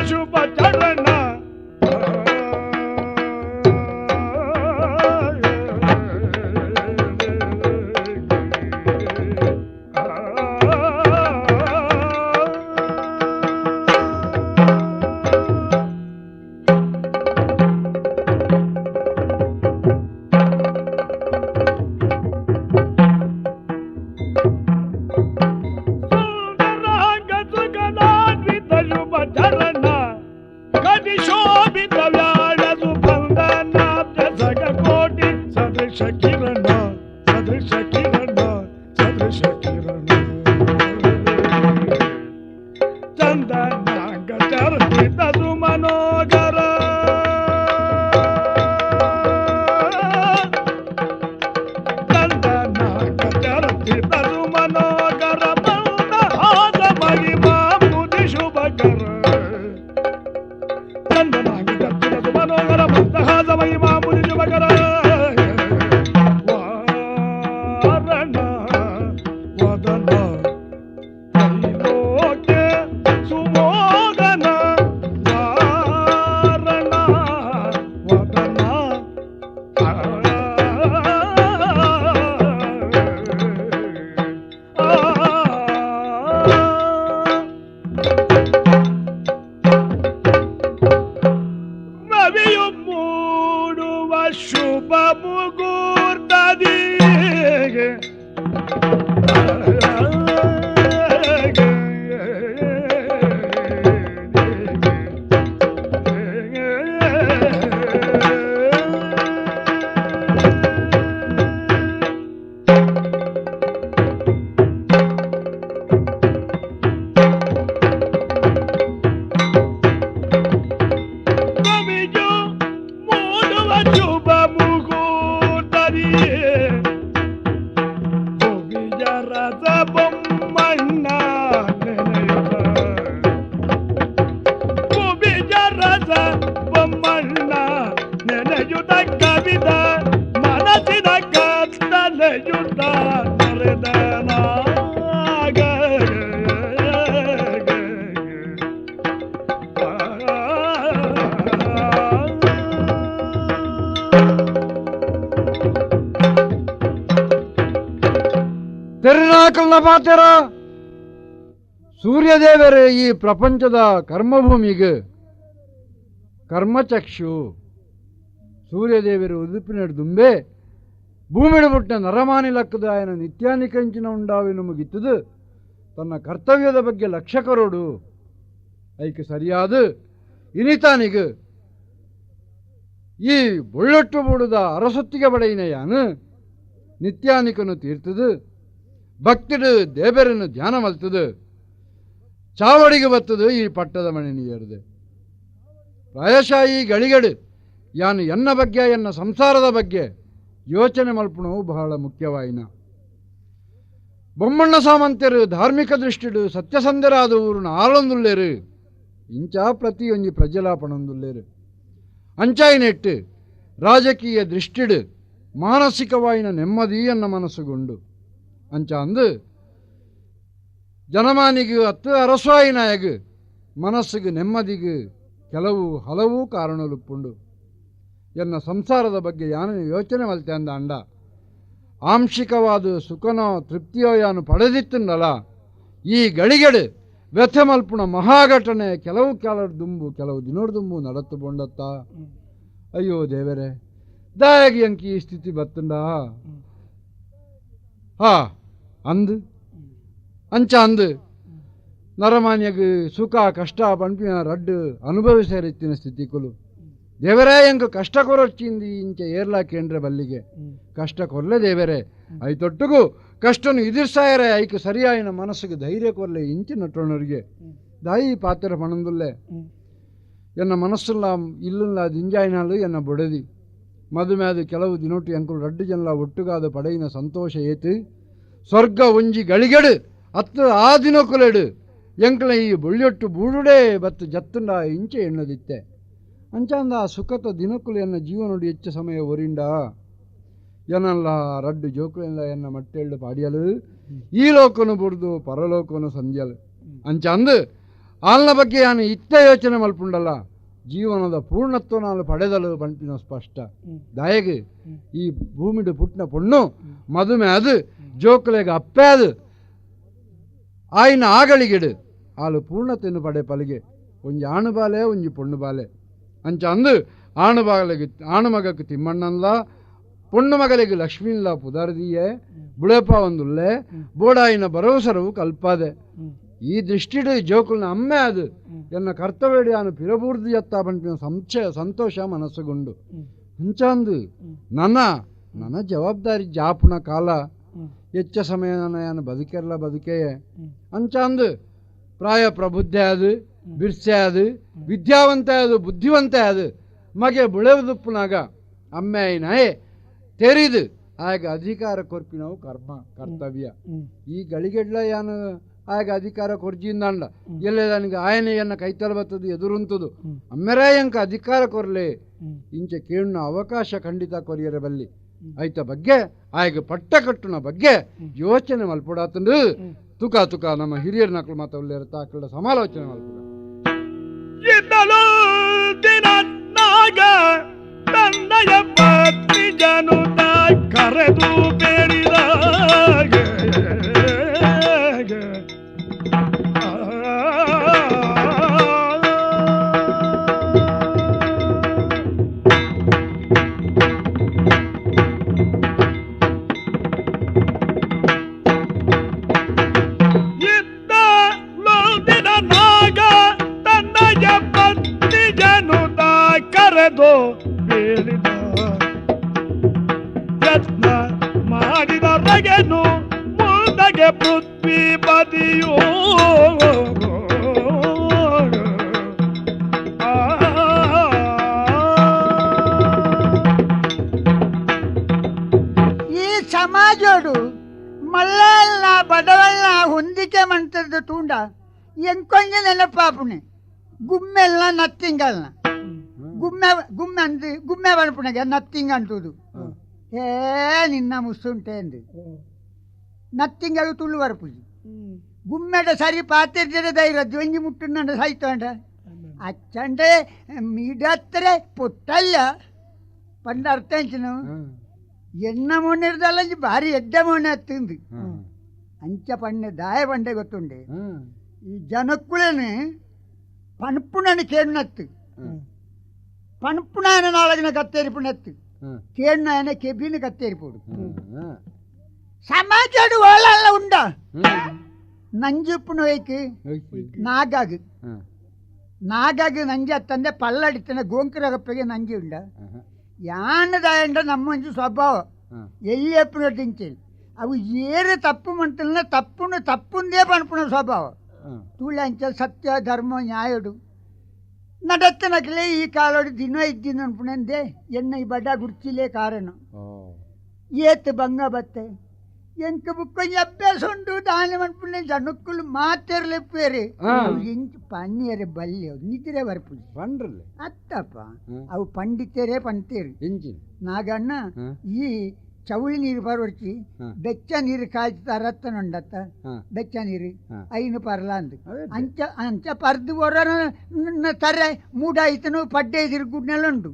ಶುಭ ಚರಣ ಪಾತ್ರ ಸೂರ್ಯದೇವರೇ ಈ ಪ್ರಪಂಚದ ಕರ್ಮಭೂಮಿಗೆ ಕರ್ಮಚಕ್ಷು ಸೂರ್ಯದೇವರು ಉದುಪಿನ ದುಂಬೆ ಭೂಮಿಡು ಬಿಟ್ಟ ನರಮಾನಿ ಲಕ್ಕದ ಆಯನ ನಿತ್ಯಾನಿ ಕಂಚಿನ ಉಂಡಾವೆನು ಮುಗಿತದು ತನ್ನ ಕರ್ತವ್ಯದ ಬಗ್ಗೆ ಲಕ್ಷ್ಯ ಕರೋಡು ಐಕೆ ಸರಿಯಾದ ಇನಿತಾನಿಗೆ ಈ ಬೊಳ್ಳೊಟ್ಟು ಬೂಡುದ ಅರಸೊತ್ತಿಗೆ ಬಡೆಯಿನೆಯಾನು ನಿತ್ಯಾನಿಕನು ತೀರ್ತದು ಭಕ್ತಿಡು ದೇವರನ್ನು ಧ್ಯಾನ ಮಲ್ತದು ಚಾವಡಿಗೆ ಬತ್ತದು ಈ ಪಟ್ಟದ ಮಣಿ ನೀರ್ದೆ ಪ್ರಾಯಶಃ ಈ ಗಳಿಗಡು ಯಾನು ಎನ್ನ ಬಗ್ಗೆ ಎನ್ನ ಸಂಸಾರದ ಬಗ್ಗೆ ಯೋಚನೆ ಮಲ್ಪಣವು ಬಹಳ ಮುಖ್ಯವಾಯಿನ ಬೊಮ್ಮಣ್ಣ ಸಾಮಂತರು ಧಾರ್ಮಿಕ ದೃಷ್ಟಿಡು ಸತ್ಯಸಂಧರಾದವರು ಆಳೊಂದುಲ್ಲೇರು ಇಂಚ ಪ್ರತಿಯೊಂದು ಪ್ರಜಲಾಪಣೊಂದುಲ್ಲೇರು ಅಂಚಾಯಿನೆಟ್ಟು ರಾಜಕೀಯ ದೃಷ್ಟಿಡು ಮಾನಸಿಕವಾಯಿನ ನೆಮ್ಮದಿಯನ್ನ ಮನಸ್ಸುಗೊಂಡು ಅಂಚ ಅಂದು ಜನಮಾನಿಗೂ ಅತ್ತು ಅರಸ್ವಾಯಿನಾಯಗು ಮನಸ್ಸಿಗೆ ನೆಮ್ಮದಿಗೆ ಹಲವು ಕಾರಣಲುಪ್ಪುಂಡು ಎನ್ನ ಸಂಸಾರದ ಬಗ್ಗೆ ಯಾನು ಯೋಚನೆ ಮಲ್ತೆ ಅಂದ ಅಂಡ ಆಂಶಿಕವಾದ ಸುಖನೋ ತೃಪ್ತಿಯೋ ಯಾನು ಪಡೆದಿತ್ತಂದಲ್ಲ ಈ ಗಳಿಗೆಡು ವ್ಯಥೆ ಮಲ್ಪುಣ ಮಹಾಘಟನೆ ಕೆಲವು ದುಂಬು ಕೆಲವು ದಿನೋಡು ದುಂಬು ನಡತ್ತು ಬೊಂಡತ್ತ ಅಯ್ಯೋ ದೇವರೇ ದಯಾಗಿ ಅಂಕಿ ಈ ಸ್ಥಿತಿ ಬತ್ತುಂಡ ಅಂದು ಅಂಚ ಅಂದು ನರಮಾನ್ಯಗೆ ಸುಖ ಕಷ್ಟ ಪಂಪಿನ ರಡ್ಡು ಅನುಭವಿಸರಿತ್ತಿನ ಸ್ಥಿತಿಕುಲು ದೇವರೇ ಎಂಕ ಕಷ್ಟ ಕೊರೊಚ್ಚಿಂದಿ ಇಂಚ ಏರ್ಲಾ ಕೇಂದ್ರ ಬಲ್ಲಿಗೆ ಕಷ್ಟ ಕೊರ್ಲೆ ದೇವರೇ ಐತೊಟ್ಟುಗು ಕಷ್ಟನು ಎದುರ್ಸಾಯರೇ ಐಕ ಸರಿಯಾಯಿನ ಮನಸ್ಸಿಗೆ ಧೈರ್ಯ ಕೊರ್ಲೆ ಇಂಚಿ ನಟ್ಟೋಣರಿಗೆ ದಾಯಿ ಪಾತ್ರ ಪಣಂದುಲ್ಲೆ ಎನ್ನ ಮನಸ್ಸುಲ್ಲ ಇಲ್ಲುಲ್ಲ ದಿಂಜಾಯಿನಾಲು ಎನ್ನ ಬೊಡೆದಿ ಮದುಮೇದು ಕೆಲವು ದಿನೊಟ್ಟು ಎಂಕುಲು ರಡ್ಡು ಜನಲ ಒಟ್ಟುಗಾದ ಪಡೆಯಿನ ಸಂತೋಷ ಏತು ಸ್ವರ್ಗ ಒಂಜಿ ಗಳಿಗೆಡು ಅತ್ತು ಆ ದಿನಕುಲೆಡು ಎಂಕಲ ಈ ಬೊಳ್ಳಿಯೊಟ್ಟು ಬೂಡುಡೇ ಬತ್ತು ಜತ್ತುಂಡ ಇಂಚೆ ಎಣ್ಣದಿತ್ತೆ ಅಂಚಾಂದ ಆ ಸುಖತ ದಿನಕುಲು ಎನ್ನ ಜೀವನೋಡು ಹೆಚ್ಚು ಸಮಯ ಒರಿಂಡ ಏನಲ್ಲ ರಡ್ಡು ಜೋಕುಲೆಲ್ಲ ಎನ್ನ ಮಟ್ಟೆಳ್ಳು ಪಾಡಿಯಲು ಈ ಲೋಕನು ಬುಡ್ದು ಪರಲೋಕನು ಸಂಧ್ಯಲು ಅಂಚಾಂದು ಆಲ್ನ ಬಗ್ಗೆ ನಾನು ಇತ್ತ ಯೋಚನೆ ಮಲ್ಪುಂಡಲ್ಲ, ಜೀವನದ ಪೂರ್ಣತ್ವ ನಾನು ಪಡೆದಲು ಪಂಪಿನ ಸ್ಪಷ್ಟ. ದಯಗೆ ಈ ಭೂಮಿಡು ಪುಟ್ನ ಪೊಣ್ಣು ಮದುಮೆ ಅದು ಜೋಕುಲೆಗೆ ಅಪ್ಪೆ ಅದು ಆಯ್ನ ಆಗಳಿಗಿಡು ಆಳು ಪೂರ್ಣತೆಯನ್ನು ಪಡೆ ಪಲಿಗೆ ಒಂಜಿ ಆಣು ಬಾಲೆ ಒಂಜಿ ಪೊಣ್ಣು ಬಾಲೆ ಅಂಚ ಅಂದು ಆಣು ಮಗಕ್ಕೆ ತಿಮ್ಮಣ್ಣನ್ಲ ಪೊಣ್ಣು ಮಗಲಿಗೆ ಲಕ್ಷ್ಮೀನ್ಲ ಪುದರ್ದಿಯೇ ಬುಳೆಪ ಒಂದುಲ್ಲೆ ಬೋಡಾಯಿನ ಭರವಸರವು ಕಲ್ಪಾದೆ. ಈ ದೃಷ್ಟಿಡು ಜೋಕುಲ್ನ ಅಮ್ಮೆ ಅದು ಎನ್ನ ಕರ್ತವ್ಯಡಿ ನಾನು ಪಿರಬೂರ್ದು ಎತ್ತ ಬಂಟಿನ ಸಂತೋಷ ಮನಸ್ಸುಗೊಂಡು ಅಂಚಂದು ನನ್ನ ಜವಾಬ್ದಾರಿ ಜಾಪುನ ಕಾಲ ಹೆಚ್ಚ ಸಮಯ ನಾನು ಬದುಕೆಲ್ಲ ಬದುಕೆಯೇ ಅಂಚಂದು ಪ್ರಾಯ ಪ್ರಬುದ್ಧೆ ಅದು ಬಿರ್ಸೆ ಅದು ವಿದ್ಯಾವಂತೆ ಅದು ಬುದ್ಧಿವಂತೆ ಅದು ಮಗೆ ಬುಳೆವುದುಪ್ಪುನಾಗ ಅಮ್ಮೆ ನಾಯೇ ತೆರಿದು ಆಗ ಅಧಿಕಾರ ಕೊರ್ಪಿನವು ಕರ್ತವ್ಯ. ಈ ಗಳಿಗೆಡ್ಲ ಯಾನು ಆಗ ಅಧಿಕಾರ ಕೊರ್ಜಿಂದಂಡ ಎಲ್ಲೇ ನನಗೆ ಆಯನೆಯನ್ನ ಕೈತಲ ಬರ್ತದು ಎದುರುಂತದು ಅಮ್ಮೆರಾಯಂಕ ಅಧಿಕಾರ ಕೊರ್ಲೆ ಇಂಚೆ ಕೇಳಿನ ಅವಕಾಶ ಖಂಡಿತ ಕೊರಿಯರ ಬಲ್ಲಿ ಆಯ್ತ ಬಗ್ಗೆ ಆಗ ಪಟ್ಟ ಕಟ್ಟುನ ಬಗ್ಗೆ ಯೋಚನೆ ಮಲ್ಪಡಾತಂದು ತುಕ ನಮ್ಮ ಹಿರಿಯರ ನಕಲು ಮಾತಾಡಲಿರ ತಾಕಳ ಸಮಾಲೋಚನೆ ಮಲ್ಪಡ ತನ್ನಯ ಪತ್ನಿ ಜನುತ ಕರೆದು ಬೇಡಿದಾಗ ಇದ್ದ ಲೋದಿನ ನಾಗ ತನ್ನಯ ಪತ್ನಿ ಜನುತ ಕರೆದು ಬೇಡಿದ ಯತ್ನ ಮಾಡಿದ ರಗೆನು ಮುಂದಗೆ ಪೃಥ್ವಿ ಬದಿಯೋ ಈ ಸಮಾಜೋಡು ಮಲ್ಲಲ್ನ ಬಡವಲ್ನ ಹೊಂದಿಕೆ ಮಂತದ ತೂಂಡ ಎಂಕೊಂಜ ನೆನಪಾಪುಣೆ ಗುಮ್ಮೆಲ್ನ ನತ್ತಿಂಗಲ್ನ ಗುಮ್ಮೆ ಬಣಪುಣಗೆ ನತ್ತಿಂಗ್ ಅಂತುದು ಏ ನಿನ್ನ ಮುಸ್ಸುಂಟೆ ಅಂದು ನತ್ತಿಂಗ ತುಳು ಬರಪುಜಿ ಗುಮ್ಮೆಡ ಸರಿ ಪಾತಿರ್ಜಡೆ ಧೈರ್ಯ ಒಂಜಿ ಮುಟ್ಟುಂಡ ಸಾಯ್ತಂಡ ಅಚ್ಚಂಡೆ ಮೀಡತ್ತರೆ ಪುಟ್ಟಲ್ಲ ಪಂಡ ಅರ್ಥ ಅಂಚನು ಎಣ್ಣ ಮೊನ್ನಿರ್ದಲ್ಲ ಭಾರಿ ಎಡ್ಡ ಮೊನ್ನೆ ಹತ್ತಿಂದು ಅಂಚ ಪಣ್ಣೆ ದಾಯ ಪಂಡೆ ಗೊತ್ತುಂಡೆ ಈ ಜನಕ್ಕುಳೇನೆ ಪಣಪುಣನ ಕೇಳ್ನತ್ತು ಪಣಪುಣ ನಾಳಗಿನ ಕತ್ತೇರಿಪುಣತ್ತು ಕೇಳ್ನ ಕೆಬಿನ ಕತ್ತೇರಿಪೋಡು ಸಮಾಜಡು ಓಳಲ್ಲ ಉಂಡ ನಂಜುಪ್ಪುನ ವೈಕು ನಾಗಾಗು ನಂಜಿ ಅತ್ತಂದೆ ಪಲ್ಲಡಿತನ ಗೋಂಕರಗಪ್ಪಗೆ ನಂಜಿ ಉಂಡ ಯಾನದಾಯಂಡ ನಮ್ಮಂಜು ಸ್ವಭಾವ ಎಲ್ಲಿ ಎಪ್ಪುನಟ್ಟಿಂಚೇಳಿ ಅವು ಏರು ತಪ್ಪು ಮಂತಲ್ನ ತಪ್ಪುಂದೇ ಪಣಪುಣ ಸ್ವಭಾವ ತುಳಂಚ ಸತ್ಯ ಧರ್ಮ ನ್ಯಾಯಡು ನಡತ್ತನಕ್ಲೆ ಈ ಕಾಲೋಡು ದಿನ ಇದ್ದೀನಿ ಅನ್ಪುಣಂದೆ ಎನ್ನ ಈ ಬಡ್ಡ ಗುರ್ಚಿಲೇ ಕಾರಣ ಏತ್ ಭಂಗ ಬತ್ತೆ ಎಂಕ ಬುಕ್ಕೊಂಜ ಅಭ್ಯಾಸ ಉಂಟು ದಾನೆ ಮನ್ಪುಣ್ಣ ಜನಕ್ಕುಲು ಮಾತಿರ್ಲೆಪ್ಪೇರಿ ಎಂಚು ಪನ್ನಿಯರೆ ಬಲ್ಯ ನಿದ್ರೆ ಬರ್ಪುಜಿ ಪಂಡ್ರಲ್ಲ ಅತ್ತಪ್ಪ ಅವು ಪಂಡಿತರೇ ಪಂತೇರಿ ನಾಗಣ್ಣ ಈ ಚೌಳಿ ನೀರು ಬರೋರ್ಚಿ ಬೆಚ್ಚ ನೀರು ಕಾಯ್ತ ರತ್ತನುಂಡತ್ತ ಬೆಚ್ಚ ನೀರು ಐನು ಪರ್ಲ ಅಂದ್ ಅಂಚ ಅಂಚ ಪರ್ದು ಬರೋನ ತರೆ ಮೂಡ ಇತನು ಪಡ್ಡೆ ತಿರುಗುಡ್ನೆಲ್ಲ ಉಂಟು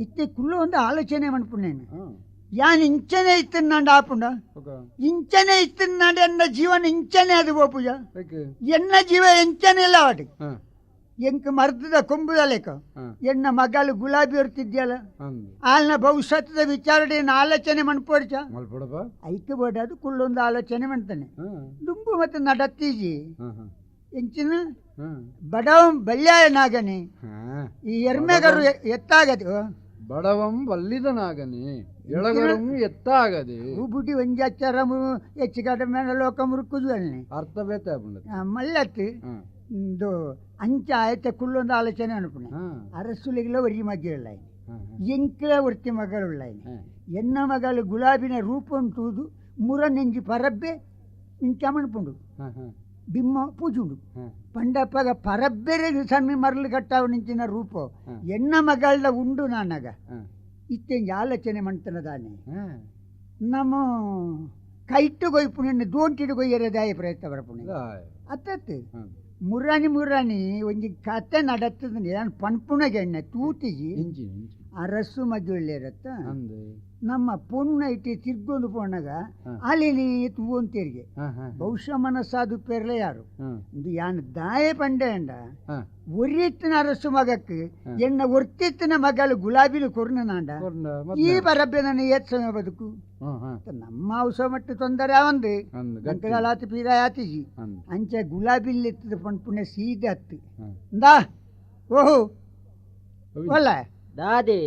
ಇತ್ತೆ ಕುಲ್ಲು ಒಂದು ಆಲೋಚನೆ ಮನ್ಪುಣ್ಣೇನು ಯಾನ್ ಇಂಚನೆ ಇತ್ತನ್ನಾಂಡ ಆಪುಂಡ ಇಂಚನೆ ಇತ್ತನ್ನಾಂಡ ಎನ್ನ ಜೀವನ ಇಂಚನೆ ಅದು ಬೋಪುಜ ಎನ್ನ ಜೀವ ಎಂಚನೆ ಇಲ್ಲ ವಾಟಿ ಎಂಕ ಮರ್ದದ ಕೊಂಬುದಲೆಕ ಎನ್ನ ಮಗಳು ಗುಲಾಬಿ ಹೊರ್ತಿದ್ಯಲ್ಲ ಆಲ್ನ ಭವಿಷ್ಯದ ವಿಚಾರಣೆ ಆಲೋಚನೆ ಮನ್ಪೋಡ್ಚ ಐಕೆ ಬೋಡ ಅದು ಕುಳ್ಳೊಂದು ಆಲೋಚನೆ ಮಾಡ್ತಾನೆ ದುಂಬು ಮತ್ತೆ ನಡತ್ತೀಜಿ ಎಂಚಿನ ಬಡವಂ ಬಲ್ಯಾಯನಾಗನೆ ಈ ಎರ್ಮೆಗರು ಎತ್ತಾಗದು ಬಡವಂ ಬಲ್ಲಿದನಾಗನೆ ಎಳಗರಂ ಎತ್ತಾಗದೆ ಬುಡಿ ಒಂಜಿ ಅಚ್ಚರಮು ಹೆಚ್ಚು ಕಡಿಮೆ ಲೋಕ ಮುರುಕುದು ಅಲ್ನೆ ಅರ್ಥ ಬೇತ ಮಲ್ಲತ್ತು ಇದು ಅಂಚ ಆಯ್ತ ಕುಳ್ಳೊಂದು ಆಲೋಚನೆ ಅನ್ಪುಣ ಅರಸುಲಿಗಳ ಒರಿ ಮಗ್ಗಿಲ್ಲ ಎಂಕ್ಲ ಒರ್ತಿ ಮಗಳುಳ್ಳ ಎನ್ನ ಮಗಳು ಗುಲಾಬಿನ ರೂಪಂ ತೂದು ಮುರ ನೆಂಜಿ ಪರಬ್ಬೆ ಇಂಚ ಮಣ್ಪುಂಡು ಬಿಮ್ಮ ಪೂಜುಂಡು ಪಂಡಪ್ಪಗ ಪರಬ್ಬೆರೆ ಸಣ್ಣ ಮರಳು ಕಟ್ಟಾವ ನಿಂಚಿನ ರೂಪ ಎನ್ನ ಮಗಳ ಉಂಡು ನಾನಾಗ ಇತ್ತೆಂಜ ಆಲೋಚನೆ ಮಾಡ್ತಾನದಾನೆ ನಮ್ಮ ಕೈಟ್ಟು ಕೊಯ್ಪುಣ ದೋಂಟಿಡು ಕೊಯ್ಯರೆ ದಾಯ ಪ್ರಯತ್ನ ಬರಪುಣ ಅತ್ತತ್ತು ಮುರಾಣಿ ಒಂಜಿ ಕತೆ ನಡತದ ನಾನು ಪನ್ಪುಣಗೆಣ್ಣೆ ತೂತಿಜಿ ಅರಸು ಮದುವೆರತ್ತ ನಮ್ಮ ಪೊಣ್ಣ ಇಟ್ಟು ತಿರ್ಗೊಂಡು ಪೋಣಗ ಅಲ್ಲಿ ತೂಂತಿರ್ಗೆ ಬಹುಶಃ ಮನಸ್ಸಾದು ಪೇರ್ಲೆ ಯಾರು ಯಾನ್ ದಾಯ ಪಂಡೆ ಅಂಡ ಒರಿತ್ತಿನ ಅರಸು ಮಗಕ್ಕೆ ಎನ್ನ ಒರ್ತಿತ್ತಿನ ಮಗಳು ಗುಲಾಬಿಲು ಕೊರ್ನಾಂಡ ಈ ಬರಬ್ಬೆ ನನ್ನ ಏತ್ ಸಮಯ ಬದುಕು ನಮ್ಮ ಔಷಧ ಮಟ್ಟ ತೊಂದರೆ ಅವಂದು ಗಂಟೆಗಾಲಾತಿ ಪೀರ ಆತಿಜಿ ಅಂಚೆ ಗುಲಾಬಿಲ್ ಎತ್ತದ ಪುಣ್ಯ ಸೀದೆ ಹತ್ತು ಇಂದಾ ಓಹೋ ಒಲ್ಲ ದಾದಿ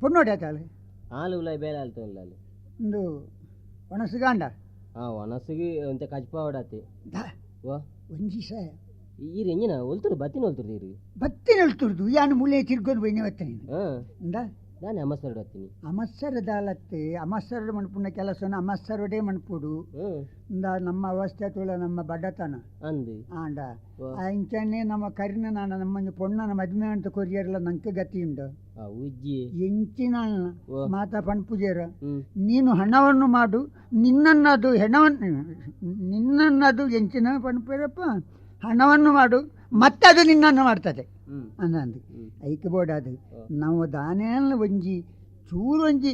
ಪುಣ್ಣೋಡ್ಯಾತಾಳೆ ಹಾಲು ಉಲಾಯಿ ಬೇರೆ ಅಲ್ತಲ್ಲ ಒಂದು ಒಣಸುಗಾಂಡ ಒಣಸಿಗೆ ಅಂತ ಕಚ್ಪಾವಡಾತಿ ವಾ ಒಂಜಿ ಸಾಯ ಈ ಎಂಜಿನ ಒಲ್ತರು ಬತ್ತಿನ ಒಲ್ತರು ಇರು ಬತ್ತಿನ ಹೇಳ್ತುರ್ದು ಯಾನು ಮುಳ್ಳೆ ತಿರ್ಗೊಂಡು ಬೈನೆ ಹೊತ್ತ ನೀನು ಇಂದ ನಾನು ಅಮ್ಮಸರಡು ಹತ್ತೀನಿ ಅಮಸ್ಸರದ ಅಲತ್ತೆ ಅಮಸ್ಸರಡು ಮಣ್ಪುಣ್ಣ ಕೆಲಸನ ಅಮಸ್ಸರಡೆ ಮಣ್ಪುಡು ಇಂದ ನಮ್ಮ ಅವಸ್ಥೆ ತೋಲ ನಮ್ಮ ಬಡತನ ಅಂದು ಆಂಡ ಇಂಚನೆ ನಮ್ಮ ಕರಿನ ನಾನು ನಮ್ಮ ಪೊಣ್ಣನ ಮದ್ಮೆ ಅಂತ ಕೊರಿಯರ್ಲ ನಂಗೆ ಗತಿ ಉಂಡು ಉಜ್ಜಿ ಎಂಚಿನ ಮಾತಾ ಪಣ್ಪುಜೇರ ನೀನು ಹಣವನ್ನು ಮಾಡು ನಿನ್ನನ್ನದು ನಿನ್ನನ್ನದು ಎಂಚಿನ ಪಣ್ಪೇರಪ್ಪ ಹಣವನ್ನು ಮಾಡು ಮತ್ತೆ ಅದು ನಿನ್ನನ್ನು ಮಾಡ್ತದೆ ಅನ್ನಂದು ಐಕೆ ಬೋರ್ಡ್ ಅದು ನಾವು ದಾನೆಲ್ಲ ಒಂಜಿ ಚೂರು ಒಂಜಿ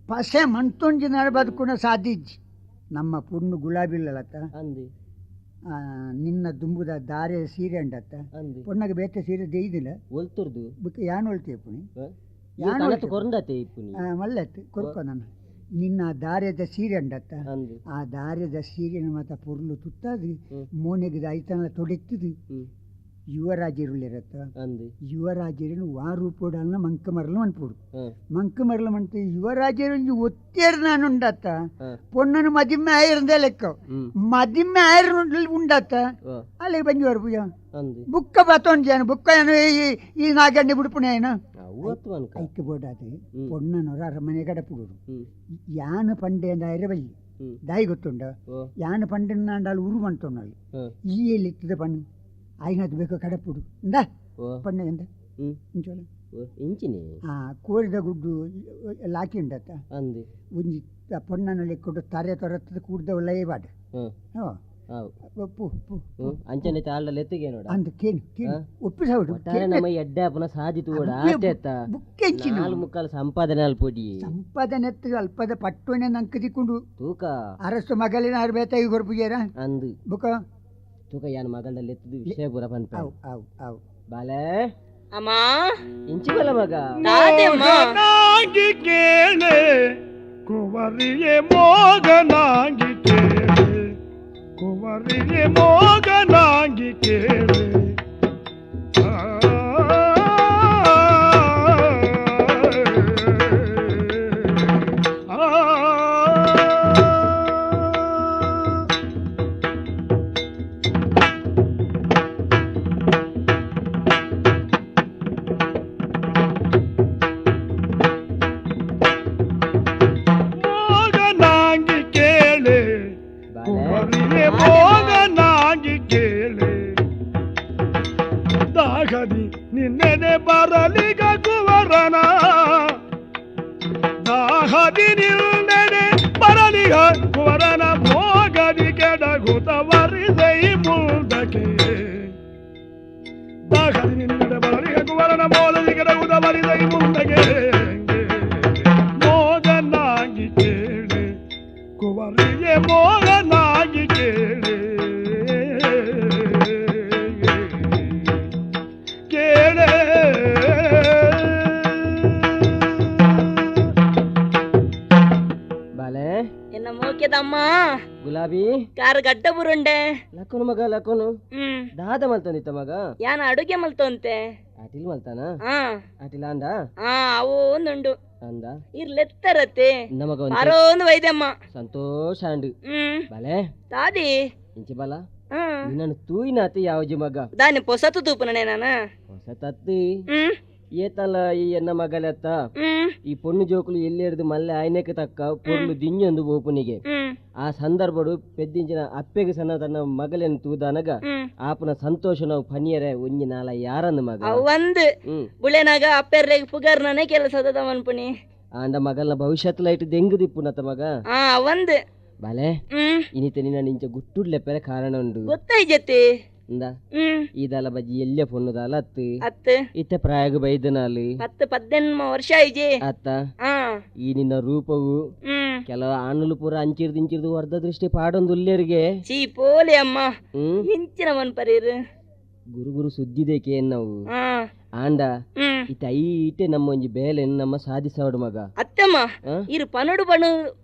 ಪಸೆ ಮಂತೊಂಜಿ ಬದುಕುಣ ಸಾಧಿಜ್ಜಿ ನಮ್ಮ ಪುಣ್ಣು ಗುಲಾಬಿಲ್ಲತ್ತ ನಿನ್ನ ದುಂಬುದ ದಾರೆ ಸೀರೆ ಅಂಡತ್ತ ಪೊಣ್ಣಗೆ ಬೇತೆ ಸೀರೆ ದೇಯ್ದಿಲ್ಲ ಒಲ್ತುರ್ದು ಬುಕ್ಕ ಯಾನ್ ಹೊಳ್ತೀಯ ಪುಣಿ ಮಲ್ಲೆತ್ತು ಕೊರ್ಕೊ ನಾನು ನಿನ್ನ ದಾರ್ಯದ ಸೀರೆ ಅಂಡತ್ತ ಆ ದಾರ್ಯದ ಸೀರೆನ ಮಾತ ಪೊರ್ಲು ತುತ್ತದು ಮೋನೆಗೆ ಐತನ ತೊಡೆತ್ತದು ಯುವರಾಜರುಳಿರತ್ತ ಯುವರಾಜರು ವಾರೂಪೋಡಲ್ನ ಮಂಕ ಮರಲು ಮಣ್ಪೋಡು ಮಂಕ ಮರಲು ಮಣ್ತು ಯುವರಾಜರು ಒತ್ತೇರು ನಾನು ಉಂಡತ್ತ ಪೊಣ್ಣನು ಮದಿಮ್ಮೆ ಆಯಿರಂದೇ ಲೆಕ್ಕ ಮದಿಮ್ಮೆ ಆಯಿರ ಉಂಡತ್ತ ಅಲ್ಲಿಗೆ ಬಂದಿವರು ಪೂಜ ಬುಕ್ಕ ಬತ್ತೊಂದು ಜನ ಬುಕ್ಕ ಏನು ಈ ನಾಗಣ್ಣೆ ಬಿಡ್ಪುಣ ಏನು ಐಕ್ಕೆ ಬೋಡಾದು ಪೊಣ್ಣನವರ ಅರಮನೆ ಗಡಪುಡೋರು ಯಾನು ಪಂಡೆ ಅಂದ ಐರಬಲ್ಲಿ ದಾಯಿ ಗೊತ್ತುಂಡ ಯಾನು ಪಂಡೆ ನಾಂಡಾಲು ಉರು ಮಂಟೊಣ್ಣಲ್ಲಿ ಈ ಎಲ್ಲಿತ್ತದ ಪಣ್ಣು ಆಯ್ನದು ಬೇಕು ಕಡಪುಡು ಇಂದ ಪಣ್ಣೆ ಎಂದ ಇಂಚೋಳ ಇಂಚಿನಿ ಕೋರಿದ ಗುಡ್ಡು ಲಾಕಿ ಉಂಡತ್ತ ಒಂಜಿ ಪೊಣ್ಣನಲ್ಲಿ ಕೊಡು ತಾರೆ ತೊರತ್ತದ ಕೂಡ್ದ ಲಯ ಬಾಡ ಅಂಚನೆ ತಾಳಲ್ಲಿ ಎತ್ತಿಗೆ ನೋಡ ಅಂದ ಕೇನು ಒಪ್ಪಿ ಸೌಡು ನಮ್ಮ ಎಡ್ಡ ಪುನಃ ಸಾಧಿತು ಕೂಡ ಆಟೆತ್ತ ನಾಲ್ ಮುಕ್ಕಾಲು ಸಂಪಾದನೆ ಅಲ್ಪೊಡಿ ಸಂಪಾದನೆ ಅಲ್ಪದ ಪಟ್ಟುನೆ ನಂಗೆ ತಿಕ್ಕೊಂಡು ತೂಕ ಅರಸು ಮಗಲಿನ ಅರ್ಬೇತಾಗಿ ಹೊರಪುಜೇರ ಅಂದು ಬುಕ ತೂಕ ಯಾನ ಮಗಲಲ್ಲಿ ಎತ್ತದು ವಿಷಯ ಪೂರ ಪಂಪ ಬಾಲೆ ಅಮ್ಮ ಇಂಚಿ ಬಲ ಮಗ ಮೋಗನಾಗಿ ಕೇಳೆ ಕುವರಿಯೇ ಮೋಗನಾಗಿ ಕೇಳೆ ಕುವರಿಯೇ ಮೋಗನಾಗಿ ಕೇಳೆ ಮೋಗನಾಗಿ ಕೇಳೆ ದಾಗದಿ ನಿನ್ನೆನೆ ಬರಲಿಗ ಕುವರನ ದಾಗದಿ ನಿನ್ನೆನೆ ಬರಲಿಗ ಕುವರನ ಮೋಗದಿ ಕೆಡಗುತ ವರಿದೈ ಮುಂದಕ್ಕೆ ದಾಗದಿ ನಿನ್ನೆನೆ ಬರಲಿಗ ಕುವರನ ಮೋಗದಿ ಕೆಡಗುತ ವರಿದೈ ಮುಂದಕ್ಕೆ ಮೋಗನಾಗಿ ಕೇಳೆ ಕುವರಿಯೇ ಮೋಗನಾಗಿ ಕೇಳೆ ಕೇಳೆ ಬಾಲೆ ಎನ್ನ ಮೋಕ್ಯದಮ್ಮ ಗುಲಾಬಿ ಕಾರ್ ಗಡ್ಡ ಬುರುಂಡೆ ಲಕ್ಕನು ಮಗ ಲಕ್ಕನು ದಾದ ಮಲ್ತಂದಿತ್ತ ಮಗ ಯಾನ ಅಡುಗೆ ಮಲ್ತಂತೆ ಅಟಿಲ್ ಮಲ್ತಾನ ಅಟಿಲ ಅಂದ ಅವು ಒಂದುಂಡು ಅಂದ ಇರ್ಲೆತ್ತರತ್ತೆ ನಮಗ ಒಂದು ವೈದ್ಯಮ್ಮ ಸಂತೋಷ ಅಂಡು ಬಾಲೆ ತಾದಿ ಇಂಚಿ ಬಲ ನಿನ್ನನ್ನು ತೂಯಿನಾತಿ ಯಾವಜಿ ಮಗ దాని పొసతు తూపుననే నాన్న ಹೊಸ ತತ್ತಿ ಏತಲ್ಲ ಈ ಎನ್ನ ಮಗಲೆತ್ತ ಈ ಪೊಣ್ಣು ಜೋಕುಲು ಎಲ್ಲಿಡ್ದು ಮಲ್ಲೆ ಆಯ್ನೆಕ್ಕೆ ತಕ್ಕ ಪೊರ್ಲು ದಿಂಜೊಂದು ಓಪುನಿಗೆ ಆ ಸಂದರ್ಭಡು ಪೆದ್ದಿಂಚಿನ ಅಪ್ಪೆಗೆ ಸಣ್ಣ ತನ್ನ ಮಗಲೆನ್ನು ತೂದಾನಗ ಆಪನ ಸಂತೋಷ ನಾವು ಪನಿಯರೆ ಒಂಜಿ ನಾಲ ಯಾರಂದು ಮಗ ಒಂದು ಬುಳೆನಾಗ ಅಪ್ಪೆರ್ರೆಗೆ ಪುಗರ್ನನೆ ಕೆಲಸದ ಮನ್ಪುನಿ ಆಂಡ ಮಗಲ್ನ ಭವಿಷ್ಯತ್ಲ ಇಟ್ಟು ದೆಂಗು ದಿಪ್ಪುನತ್ತ ಮಗ ಒಂದು ಬಾಲೆ ಇನಿತ ನಿನ್ನ ನಿಂಚ ಗುಟ್ಟುಡ್ಲೆಪ್ಪರೆ ಕಾರಣ ಉಂಡು ಗೊತ್ತಾಯ್ಜತಿ ಇಂದ ಹ್ಮ್ ಇದಲ ಬಜ್ಜಿ ಎಲ್ಲೆ ಪೊಣ್ಣುದಾಲ ಅತ್ತು ಅತ್ತು ಇತ್ತೆ ಪ್ರಾಯಗ ಬೈದನಾಲು 10-18 ವರ್ಷ ಐಜೆ ಅತ್ತ ಹಾ ಈ ನಿನ್ನ ರೂಪವು ಹ್ಮ್ ಕೆಲವು ಆಣಲು ಪೂರ ಅಂಚಿರ್ದು ವರ್ಧ ದೃಷ್ಟಿ ಪಾಡೊಂದು ಉಲ್ಲೇರಿಗೆ ಚೀ ಪೋಲೆ ಅಮ್ಮ ಹ್ಮ್ ಇಂಚಿನ ಮನ್ಪರೀರು ಗುರು ಸುದ್ದಿದೇಕೆ ನಾವು ಹಾ ಆಂಡ ಹ್ಮ್ ಇತ್ತ ಐಟೆ ನಮ್ಮ ಒಂಜಿ ಬೇಲೆ ನಮ್ಮ ಸಾಧಿಸವಡು ಮಗ ಅತ್ತಮ್ಮ ಆ? ಇರು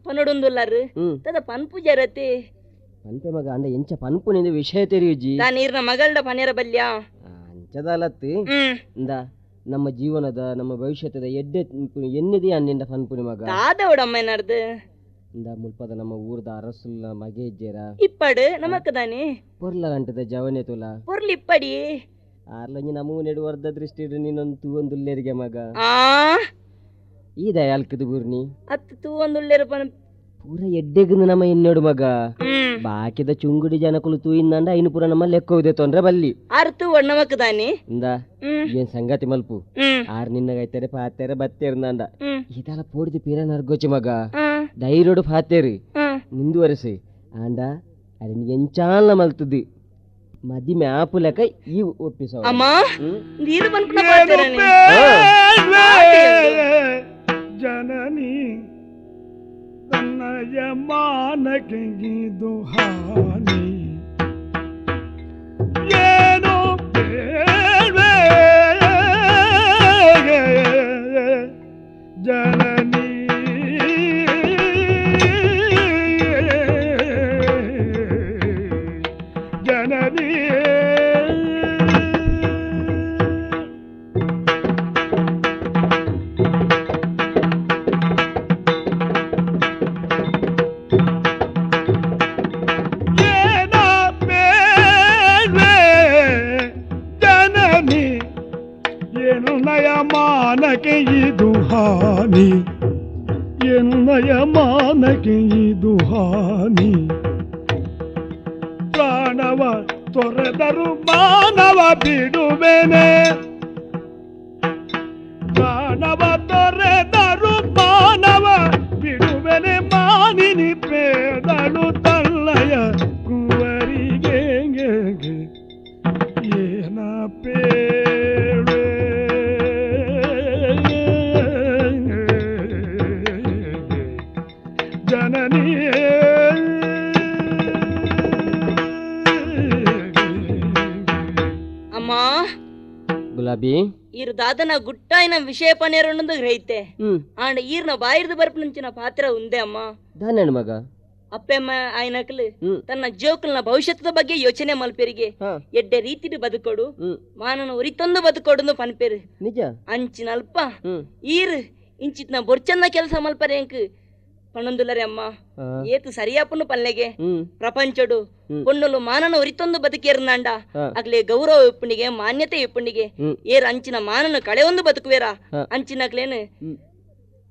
ಪನಡುಂದುಲ್ಲಾರು ಹ್ಮ್ ತದ ಪನ್ಪು ಜರತೆ ಪನ್ಪೆ ಮಗ ಅಂಡ ಎಂಚ ಪನ್ಪು ನಿಂದ ವಿಷಯ ತೆರಿಯುಜಿ ತಾ ನೀರ್ನ ಮಗಳದ ಪನೆರ ಬಲ್ಯ ಅಂಚದಲತ್ತು ಹ್ಮ್ ಇಂದ ನಮ್ಮ ಜೀವನದ ನಮ್ಮ ಭವಿಷ್ಯದ ಎಡ್ಡೆ ಎನ್ನಿದೆ ಅನ್ನಿಂದ ಪನ್ಪುನಿ ಮಗ ತಾದವಡಮ್ಮ ಏನಾರ್ದು ಇಂದ ಮುಲ್ಪದ ನಮ್ಮ ಊರ್ದ ಅರಸುಲ್ಲ ಮಗೆ ಇಜ್ಜೇರ ಇಪ್ಪಡು ನಮಕ್ಕದಾನೆ ಪೊರ್ಲಂಟದ ಜವನೆ ತುಲ ಪೊರ್ಲಿ ಇಪ್ಪಡಿ ಆರ್ಲಂಜಿ ನಮೂ ನೆಡುವರ್ಧ ದೃಷ್ಟಿ ನೀನೊಂದು ಒಂದು ಉಲ್ಲೇರಿಗೆ ಮಗ ಆ ಈ ದಯಾಲ್ಕದ ಬೂರ್ನಿ ಅತ್ತು ತೂ ಒಂದುಳ್ಳೆರು ಪೂರ ಎಡ್ಡೆಗಂದು ನಮ್ಮ ಎನ್ನೋಡು ಮಗ ಹ್ಮ್ ಬಾಕಿದ ಚುಂಗುಡಿ ಜನಕುಲು ತೂಯಿಂದಂಡ ಐನು ಪೂರ ನಮ್ಮ ಲೆಕ್ಕ ಹೋದೆ ತೊಂದ್ರೆ ಬಲ್ಲಿ ಅರ್ತು ನಮಕ್ಕದಾನೆ ಇಂದ ಹ್ಮ್ ಏನ್ ಸಂಗತಿ ಮಲ್ಪು ಹ್ಮ್ ಆರ್ ನಿನ್ನಗೈತಾರೆ ಪಾತೇರ ಬತ್ತೇರ್ನಂಡ ಹ್ಮ್ ಇದೆಲ್ಲ ಪೋಡಿದ ಪೀರ ನರ್ಗೋಚಿ ಮಗ ಹಾ ಧೈರ್ಯೋಡು ಪಾತೇರು ಹಾ ಮುಂದುವರೆಸಿ ಆಂಡ ಅದನ್ನ ಎಂಚಾಲ ಮಲ್ತುದಿ ಮದಿ ಮ್ಯಾಪು ಲೆಕ್ಕ ಈ ಒಪ್ಪಿಸವ ಅಮ್ಮ ಹ್ಮ್ ನೀರು ಬಂದ್ಬಿಟ್ಟ ಪಾತೇರನೆ ಜನನಿ ತನ್ನಯ ಮಾನಕಿಗಿದು ಹಾನಿ ಏನೋ ಬೇಡ್ವೆ ಜನನಿ ಜನನಿ ಮಾನಕ್ಕೆ ಇದು ಹಾನಿ ಎನ್ನಯ ಮಾನಕ್ಕೆ ಇದು ಹಾನಿ ಪ್ರಾಣವ ತೊರೆದರು ಮಾನವ ಬಿಡುವೆನೆ ಪ್ರಾಣವ ತೊರೆದರು ಮಾನವ ಬಿಡುವೆನೆ ಮಾನಿನಿ ಪೇದಳು ತಲ್ಲಯ ಕುವರಿಗೆ ಏನ ಪೇಳೆ ಜನನಿಯೇ ಅಮ್ಮ ಗುಲಾಬಿ ಈರ್ ದಾದನ ಗುಟ್ಟಾಯಿನ ವಿಷಯ ಪನೇರೊಂದು ಗ್ರಹಿತೆ ಆಂಡ ಈರ್ನ ಬಾಯಿರ್ದು ಬರ್ಪುಂಚಿನ ಪಾತ್ರ ಉಂದೆ ಅಮ್ಮ ದಾನಣ್ಣ ಮಗ ಅಪ್ಪೆಮ್ಮ ಆಯ್ನಕ್ಲು ತನ್ನ ಜೋಕಲ್ನ ಭವಿಷ್ಯದ ಬಗ್ಗೆ ಯೋಚನೆ ಮಲ್ಪೇರಿಗೆ ಎಡ್ಡೆ ರೀತಿಡು ಬದುಕೋಡು ಮಾನನ ಉರಿತೊಂದು ಬದುಕೋಡು ಪನ್ಪೇರು ನಿಜ ಅಂಚಿನಲ್ಪ ಈರ್ ಇಂಚಿತ್ನ ಬೊರ್ಚನ್ನ ಕೆಲಸ ಮಲ್ಪರೆ ಎಂಕ್ ಪಣೊಂದುಲರೆ ಅಮ್ಮ ಏತು ಸರಿಯಾಪುನು ಪಲ್ಲೆಗೆ ಪ್ರಪಂಚಡು ಪೊಣ್ಣುಲು ಮಾನನ ಉರಿತೊಂದು ಬದುಕೇರ್ನಾಂಡ ಅಗ್ಲೆ ಗೌರವ ಇಪ್ಪುಣಿಗೆ ಮಾನ್ಯತೆ ಇಪ್ಪುಣಿಗೆ ಏರ್ ಅಂಚಿನ ಮಾನನ ಕಳೆ ಒಂದು ಬದುಕುವೇರ ಅಂಚಿನಕ್ಲೇನು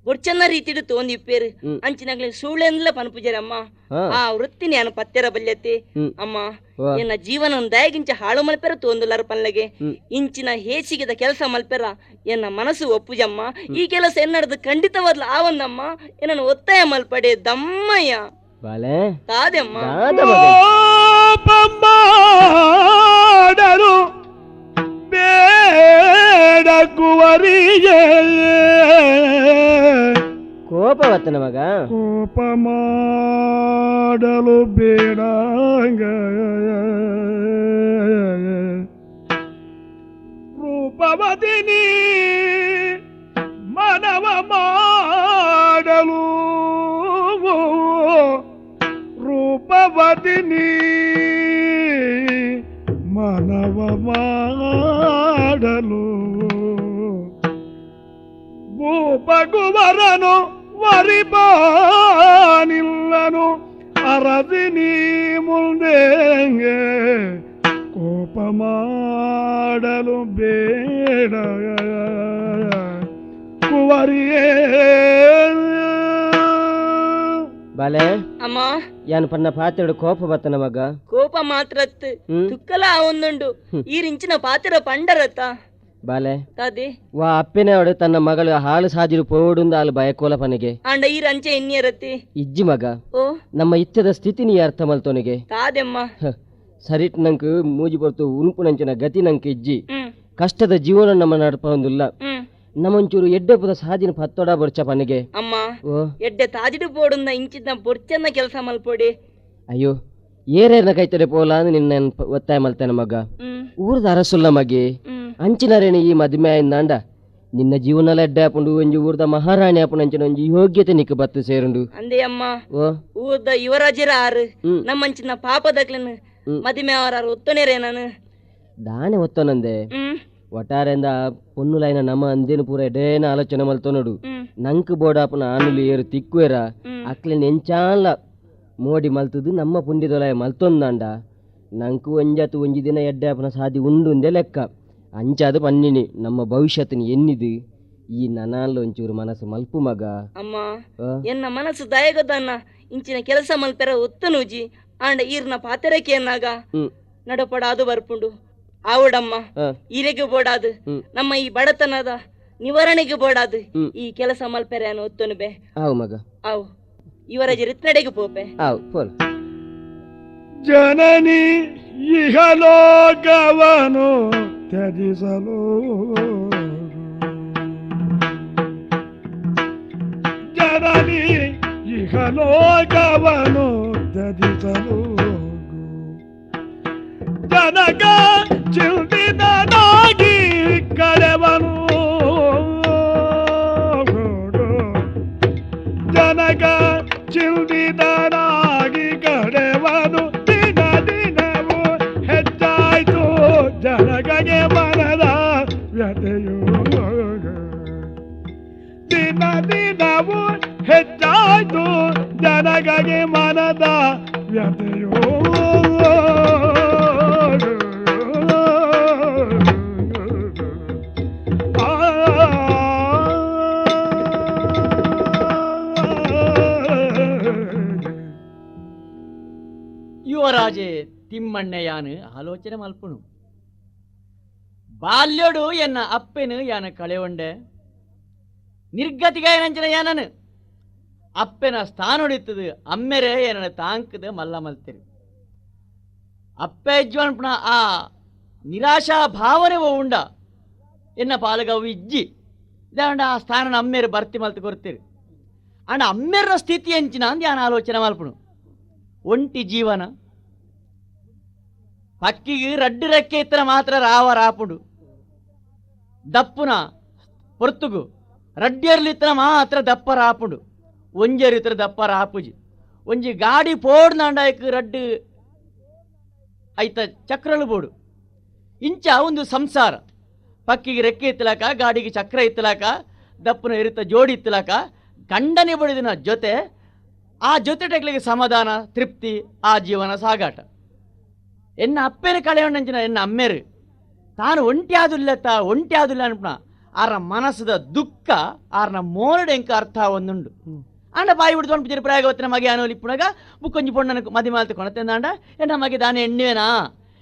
ಬೊಡ್ಚನ್ನ ರೀತಿಡು ತೋಂದಿ ಇಪ್ಪೇರು ಅಂಚಿನಗ್ಲೆ ಸೂಳೆಂದ್ಲ ಪನ್ಪುಜರಮ್ಮ ಆ ವೃತ್ತಿ ನಾನು ಪತ್ತೆರ ಬಲ್ಯತೆ ಅಮ್ಮ ಎನ್ನ ಜೀವನ ದಯಗಿಂಚ ಹಾಳು ಮಲ್ಪೆರ ತೋಂದುಲಾರ ಪನ್ಲೆಗೆ ಇಂಚಿನ ಹೇಸಿಗೆದ ಕೆಲಸ ಮಲ್ಪೆರ ಎನ್ನ ಮನಸ್ಸು ಒಪ್ಪುಜಮ್ಮ ಈ ಕೆಲಸ ಎನ್ನಡದು ಖಂಡಿತವಾದ್ಲ ಆವಂದಮ್ಮ ಎನ್ನ ಒತ್ತಾಯ ಮಲ್ಪಡೆ ದಮ್ಮಯ್ಯ ತಾದೆಮ್ಮ ಪಾಪಮಾಡಲು ಬೇಡ ಕುವರಿಗೆ ಕೋಪವತ್ತನ ಮಗ ಕೋಪ ಮಾಡಲು ಬೇಡ ರೂಪವದಿನಿ ಮನವ ಮಾಡಲು ರೂಪವದಿನಿ ಮನವ ಮಾಡಲು ಭೂಪಗುವರನು ವರಿಬಾನಿಲ್ಲನು ಅರದಿನಿ ಮುಂದೆಂಗೆ ಕೋಪ ಮಾಡಲು ಬೇಡ ಕುವರಿಯೇ ಬಾಲೆ ಅಮ್ಮ ಯಾನು ಪನ್ನ ಪಾತ್ರೆಡು ಕೋಪ ಬತ್ತನ ಮಗ ಕೋಪ ಮಾತ್ರತ್ ತುಕ್ಕಲ ಒಂದುಂಡು ಈರಿಂಚಿನ ಪಾತ್ರ ಪಂಡರತ್ತ ಬಾಲೆ ತಾದೆ ವಾ ಅಪ್ಪೆನವಡು ತನ್ನ ಮಗಳು ಹಾಲು ಸಾಜಿರು ಪೋಡುಂದ ಹಾಲು ಭಯಕೋಲ ಪನೆಗೆ ಆಂಡ ಈರ ಅಂಚೆ ಎನ್ನಿಯರತ್ತೆ ಇಜ್ಜಿ ಮಗ ಓ ನಮ್ಮ ಇಚ್ಛದ ಸ್ಥಿತಿ ನೀ ಅರ್ಥ ಮಲ್ತೋನಿಗೆ ತಾದೆಮ್ಮ ಸರಿಟ್ ನಂಗೆ ಮೂಜಿ ಬರ್ತು ಉನ್ಪು ನಂಚಿನ ಗತಿ ನಂಗೆ ಇಜ್ಜಿ ಹ್ಮ್ ಕಷ್ಟದ ಜೀವನ ನಮ್ಮ ನಡಪೊಂದಿಲ್ಲ ಹ್ಮ್ ನಮ್ಮಂಚೂರು ಎಡ್ಡೆ ಪುದ ಸಾಜಿನ ಪತ್ತೋಡ ಬರ್ಚ ಪನಿಗೆ ಅಮ್ಮ ಓ ಎಡ್ಡೆ ತಾಜಿಡು ಪೋಡುಂದ ಇಂಚಿದ್ನ ಬೊರ್ಚನ್ನ ಕೆಲಸ ಮಲ್ಪೊಡಿ. ಅಯ್ಯೋ ಏರೇನ ಕೈತಡೆ ಪೋಲ ಅಂದ್ ನಿನ್ನ ಒತ್ತಾಯ ಮಲ್ತಾನೆ ಮಗ. ಹ್ಮ್ ಊರದ ಅರಸುಲ್ಲ ಮಗೆ ಹ್ಮ್ ಅಂಚಿನರೇನು ಈ ಮದುವೆ ಆಯ್ದಾಂಡ ನಿನ್ನ ಜೀವನಲ್ಲ ಎಡ್ಡೆ ಹಾಪುಂಡು ಒಂಜಿ ಊರದ ಮಹಾರಾಣಿ ಹಾಪುಂಡು ಅಂಚಿನ ಒಂಜಿ ಯೋಗ್ಯತೆ ನಿಕ್ಕ ಬತ್ತು ಸೇರುಂಡು. ಅಂದೆ ಅಮ್ಮ ಓ ಊರ್ದ ಯುವರಾಜರ ಆರು ಹ್ಮ್. ನಮ್ಮಂಚಿನ ಪಾಪದಕ್ಲನ್ ಮದಿಮೆ ಅವರ ಒತ್ತನೇರೇ ನಾನು. ದಾನೆ ಒತ್ತನಂದೆ ಹ್ಮ್ ಒಟ್ಟಾರೆಂದ ಪೊನ್ನುಲೈನ ನಮ್ಮ ಅಂದೇನು ಪೂರ ಎಡೇನ ಆಲೋಚನೆ ಮಲ್ತೋ ನೋಡು. ಹ್ಮ್ ನಂಕ್ ಬೋಡಾಪನ ಆನುಲಿ ಏರು ತಿಕ್ಕುವೆರ ಹ್ಮ್ ಅಕ್ಲೆನ್ ಎಂಚಾನ್ಲ ಮೋಡಿ ಮಲ್ತದು ನಮ್ಮ ಪುಂಡಿದೊಲಾಯ ಮಲ್ತೊಂದಾಂಡ ನಂಕು ಒಂಜಾತು ಒಂಜಿ ದಿನ ಎಡ್ಡೆ ಆಪನ ಸಾದಿ ಉಂಡುಂದೆ ಲೆಕ್ಕ ಅಂಚಾದ ಪನ್ನಿನಿ ನಮ್ಮ ಭವಿಷ್ಯತ್ನ ಎನ್ನಿದು ಈ ನನಾಲ್ ಒಂಚೂರು ಮನಸ್ಸು ಮಲ್ಪು ಮಗ. ಅಮ್ಮ ಆ? ಎನ್ನ ಮನಸ್ಸು ದಯಗದನ್ನ ಇಂಚಿನ ಕೆಲಸ ಮಲ್ಪೆರ ಒತ್ತನೂಜಿ ಆಂಡ ಈರ್ನ ಪಾತೆರಕ್ಕೆ ಎನ್ನಾಗ ಹ್ಮ್ ನಡಪಡಾದು ಬರ್ಪುಂಡು ಆವುಡಮ್ಮ ಆ, ಈರೆಗೆ ಬೋಡಾದು ಹ್ಮ್. ನಮ್ಮ ಈ ಬಡತನದ ನಿವಾರಣೆಗೆ ಬೋಡಾದು ಹ್ಮ್. ಈ ಕೆಲಸ ಮಲ್ಪೆರೆ ಅನ್ನೋ ಒತ್ತನು ಬೇ ಆವು ಮಗ ಅವು ಇವರ ಜರಿತ್ನಡೆಗೆ ಪೋಪೆ. ಆವು ಪೋಲ್ ಜನನಿ ಇಹಲೋಕವನು ತ್ಯಜಿಸಲು ಜನನಿ ಇಹಲೋಕವನು ತ್ಯಜಿಸಲು ಜನಕ ಚಿಂತಿತನಾಗಿ ಕರೆವನು ಜನಕ ಚಿಂತಿತನಾಗಿ ಕರೆವನು ದಿನ ದಿನವೂ ಹೆಚ್ಚಾಯ್ತು ಜನಕಗೆ ಮನದ ವ್ಯಥೆಯು ದಿನ ದಿನವೂ ಹೆಚ್ಚಾಯ್ತು ಜನಕಗೆ ಮನದ ವ್ಯಥೆಯು ಯುವರಾಜೆ ತಿಮ್ಮಣ್ಣಯ್ಯನು ಆಲೋಚನೆ ಮಲ್ಪುನು ಬಾಲ್ಯಡು ಎನ್ನ ಅಪ್ಪೆನು ಯಾನ ಕಳೆಯೊಂಡೆ ನಿರ್ಗತಿಗಾಯನಂಚನ ಯಾನನು ಅಪ್ಪೆನ ಸ್ಥಾನೊಡಿತದು ಅಮ್ಮೆರೆ ಏನನ ತಾಂಕದ ಮಲ್ಲ ಮಲ್ತಿರು ಅಪ್ಪೆ ಇಜ್ವನ್ಪುಣ ಆ ನಿರಾಶಾ ಭಾವನೆ ಉಂಡ ಎನ್ನ ಪಾಲಗವು ಇಜ್ಜಿ ಇದಾಂಡ ಆ ಸ್ಥಾನನ ಅಮ್ಮೇರು ಬರ್ತಿ ಮಲ್ತು ಕೊರ್ತಿರು ಅಂಡ ಅಮ್ಮೆರ ಸ್ಥಿತಿ ಎಂಚಿನ ಅಂದ್ ಯಾನ ಆಲೋಚನೆ ಮಲ್ಪುನು ಒಂಟಿ ಜೀವನ ಪಕ್ಕಿಗೆ ರಡ್ಡು ರೆಕ್ಕೆ ಇತ್ತನ ಮಾತ್ರ ರಾವ ರಾಪುಡು ದಪ್ಪುನ ಪೊರ್ತುಗು ರಡ್ಡಿಯರ್ಲಿತ್ತನ ಮಾತ್ರ ದಪ್ಪ ರಾಪುಡು ಒಂಜೇರಿತ್ರ ದಪ್ಪ ರಾಪುಜಿ ಒಂಜಿ ಗಾಡಿ ಪೋಡ್ನಾಂಡಾಯಕ್ ರಡ್ಡು ಐತ ಚಕ್ರಲು ಬೋಡು ಇಂಚ ಒಂದು ಸಂಸಾರ ಪಕ್ಕಿಗೆ ರೆಕ್ಕೆ ಇತ್ತಲಾಕ ಗಾಡಿಗೆ ಚಕ್ರ ಇತ್ತಲಾಕ ದಪ್ಪನ ಇರುತ್ತ ಜೋಡಿ ಇತ್ತಲಾಕ ಗಂಡನೆ ಬಡಿದಿನ ಜೊತೆ ಆ ಜೊತೆ ಟೆಕ್ಲಿಗೆ ಸಮಾಧಾನ ತೃಪ್ತಿ ಆ ಜೀವನ ಸಾಗಾಟ ಎನ್ನ ಅಪ್ಪೇನ ಕಳೆಯೊಂಡಂಚಿನ ಎನ್ನ ಅಮ್ಮೇರು ತಾನು ಒಂಟಿ ಆದಿಲ್ಲ ಅನ್ಪಣ ಆರ ಮನಸ್ಸದ ದುಃಖ ಆರ್ನ ಮೋರಡೆಂಕ ಅರ್ಥ ಒಂದುಂಡು ಅಂಡ ಬಾಯಿ ಬಿಡ್ದು ಪಂಪಿಸಿರು ಪ್ರಾಯಗವತ್ತಿನ ಮಗೆ ಅನೋಲಿ ಇಪ್ಪುಣಗ ಬುಕ್ಕೊಂಜಿ ಪೊಣ್ಣನ ಮದಿ ಮಾಲ್ತು ಕೊಣತೆಂದ ಅಂಡ ಎನ್ನ ಮಗೆ ದಾನೆ ಎಣ್ಣೆವೇನಾ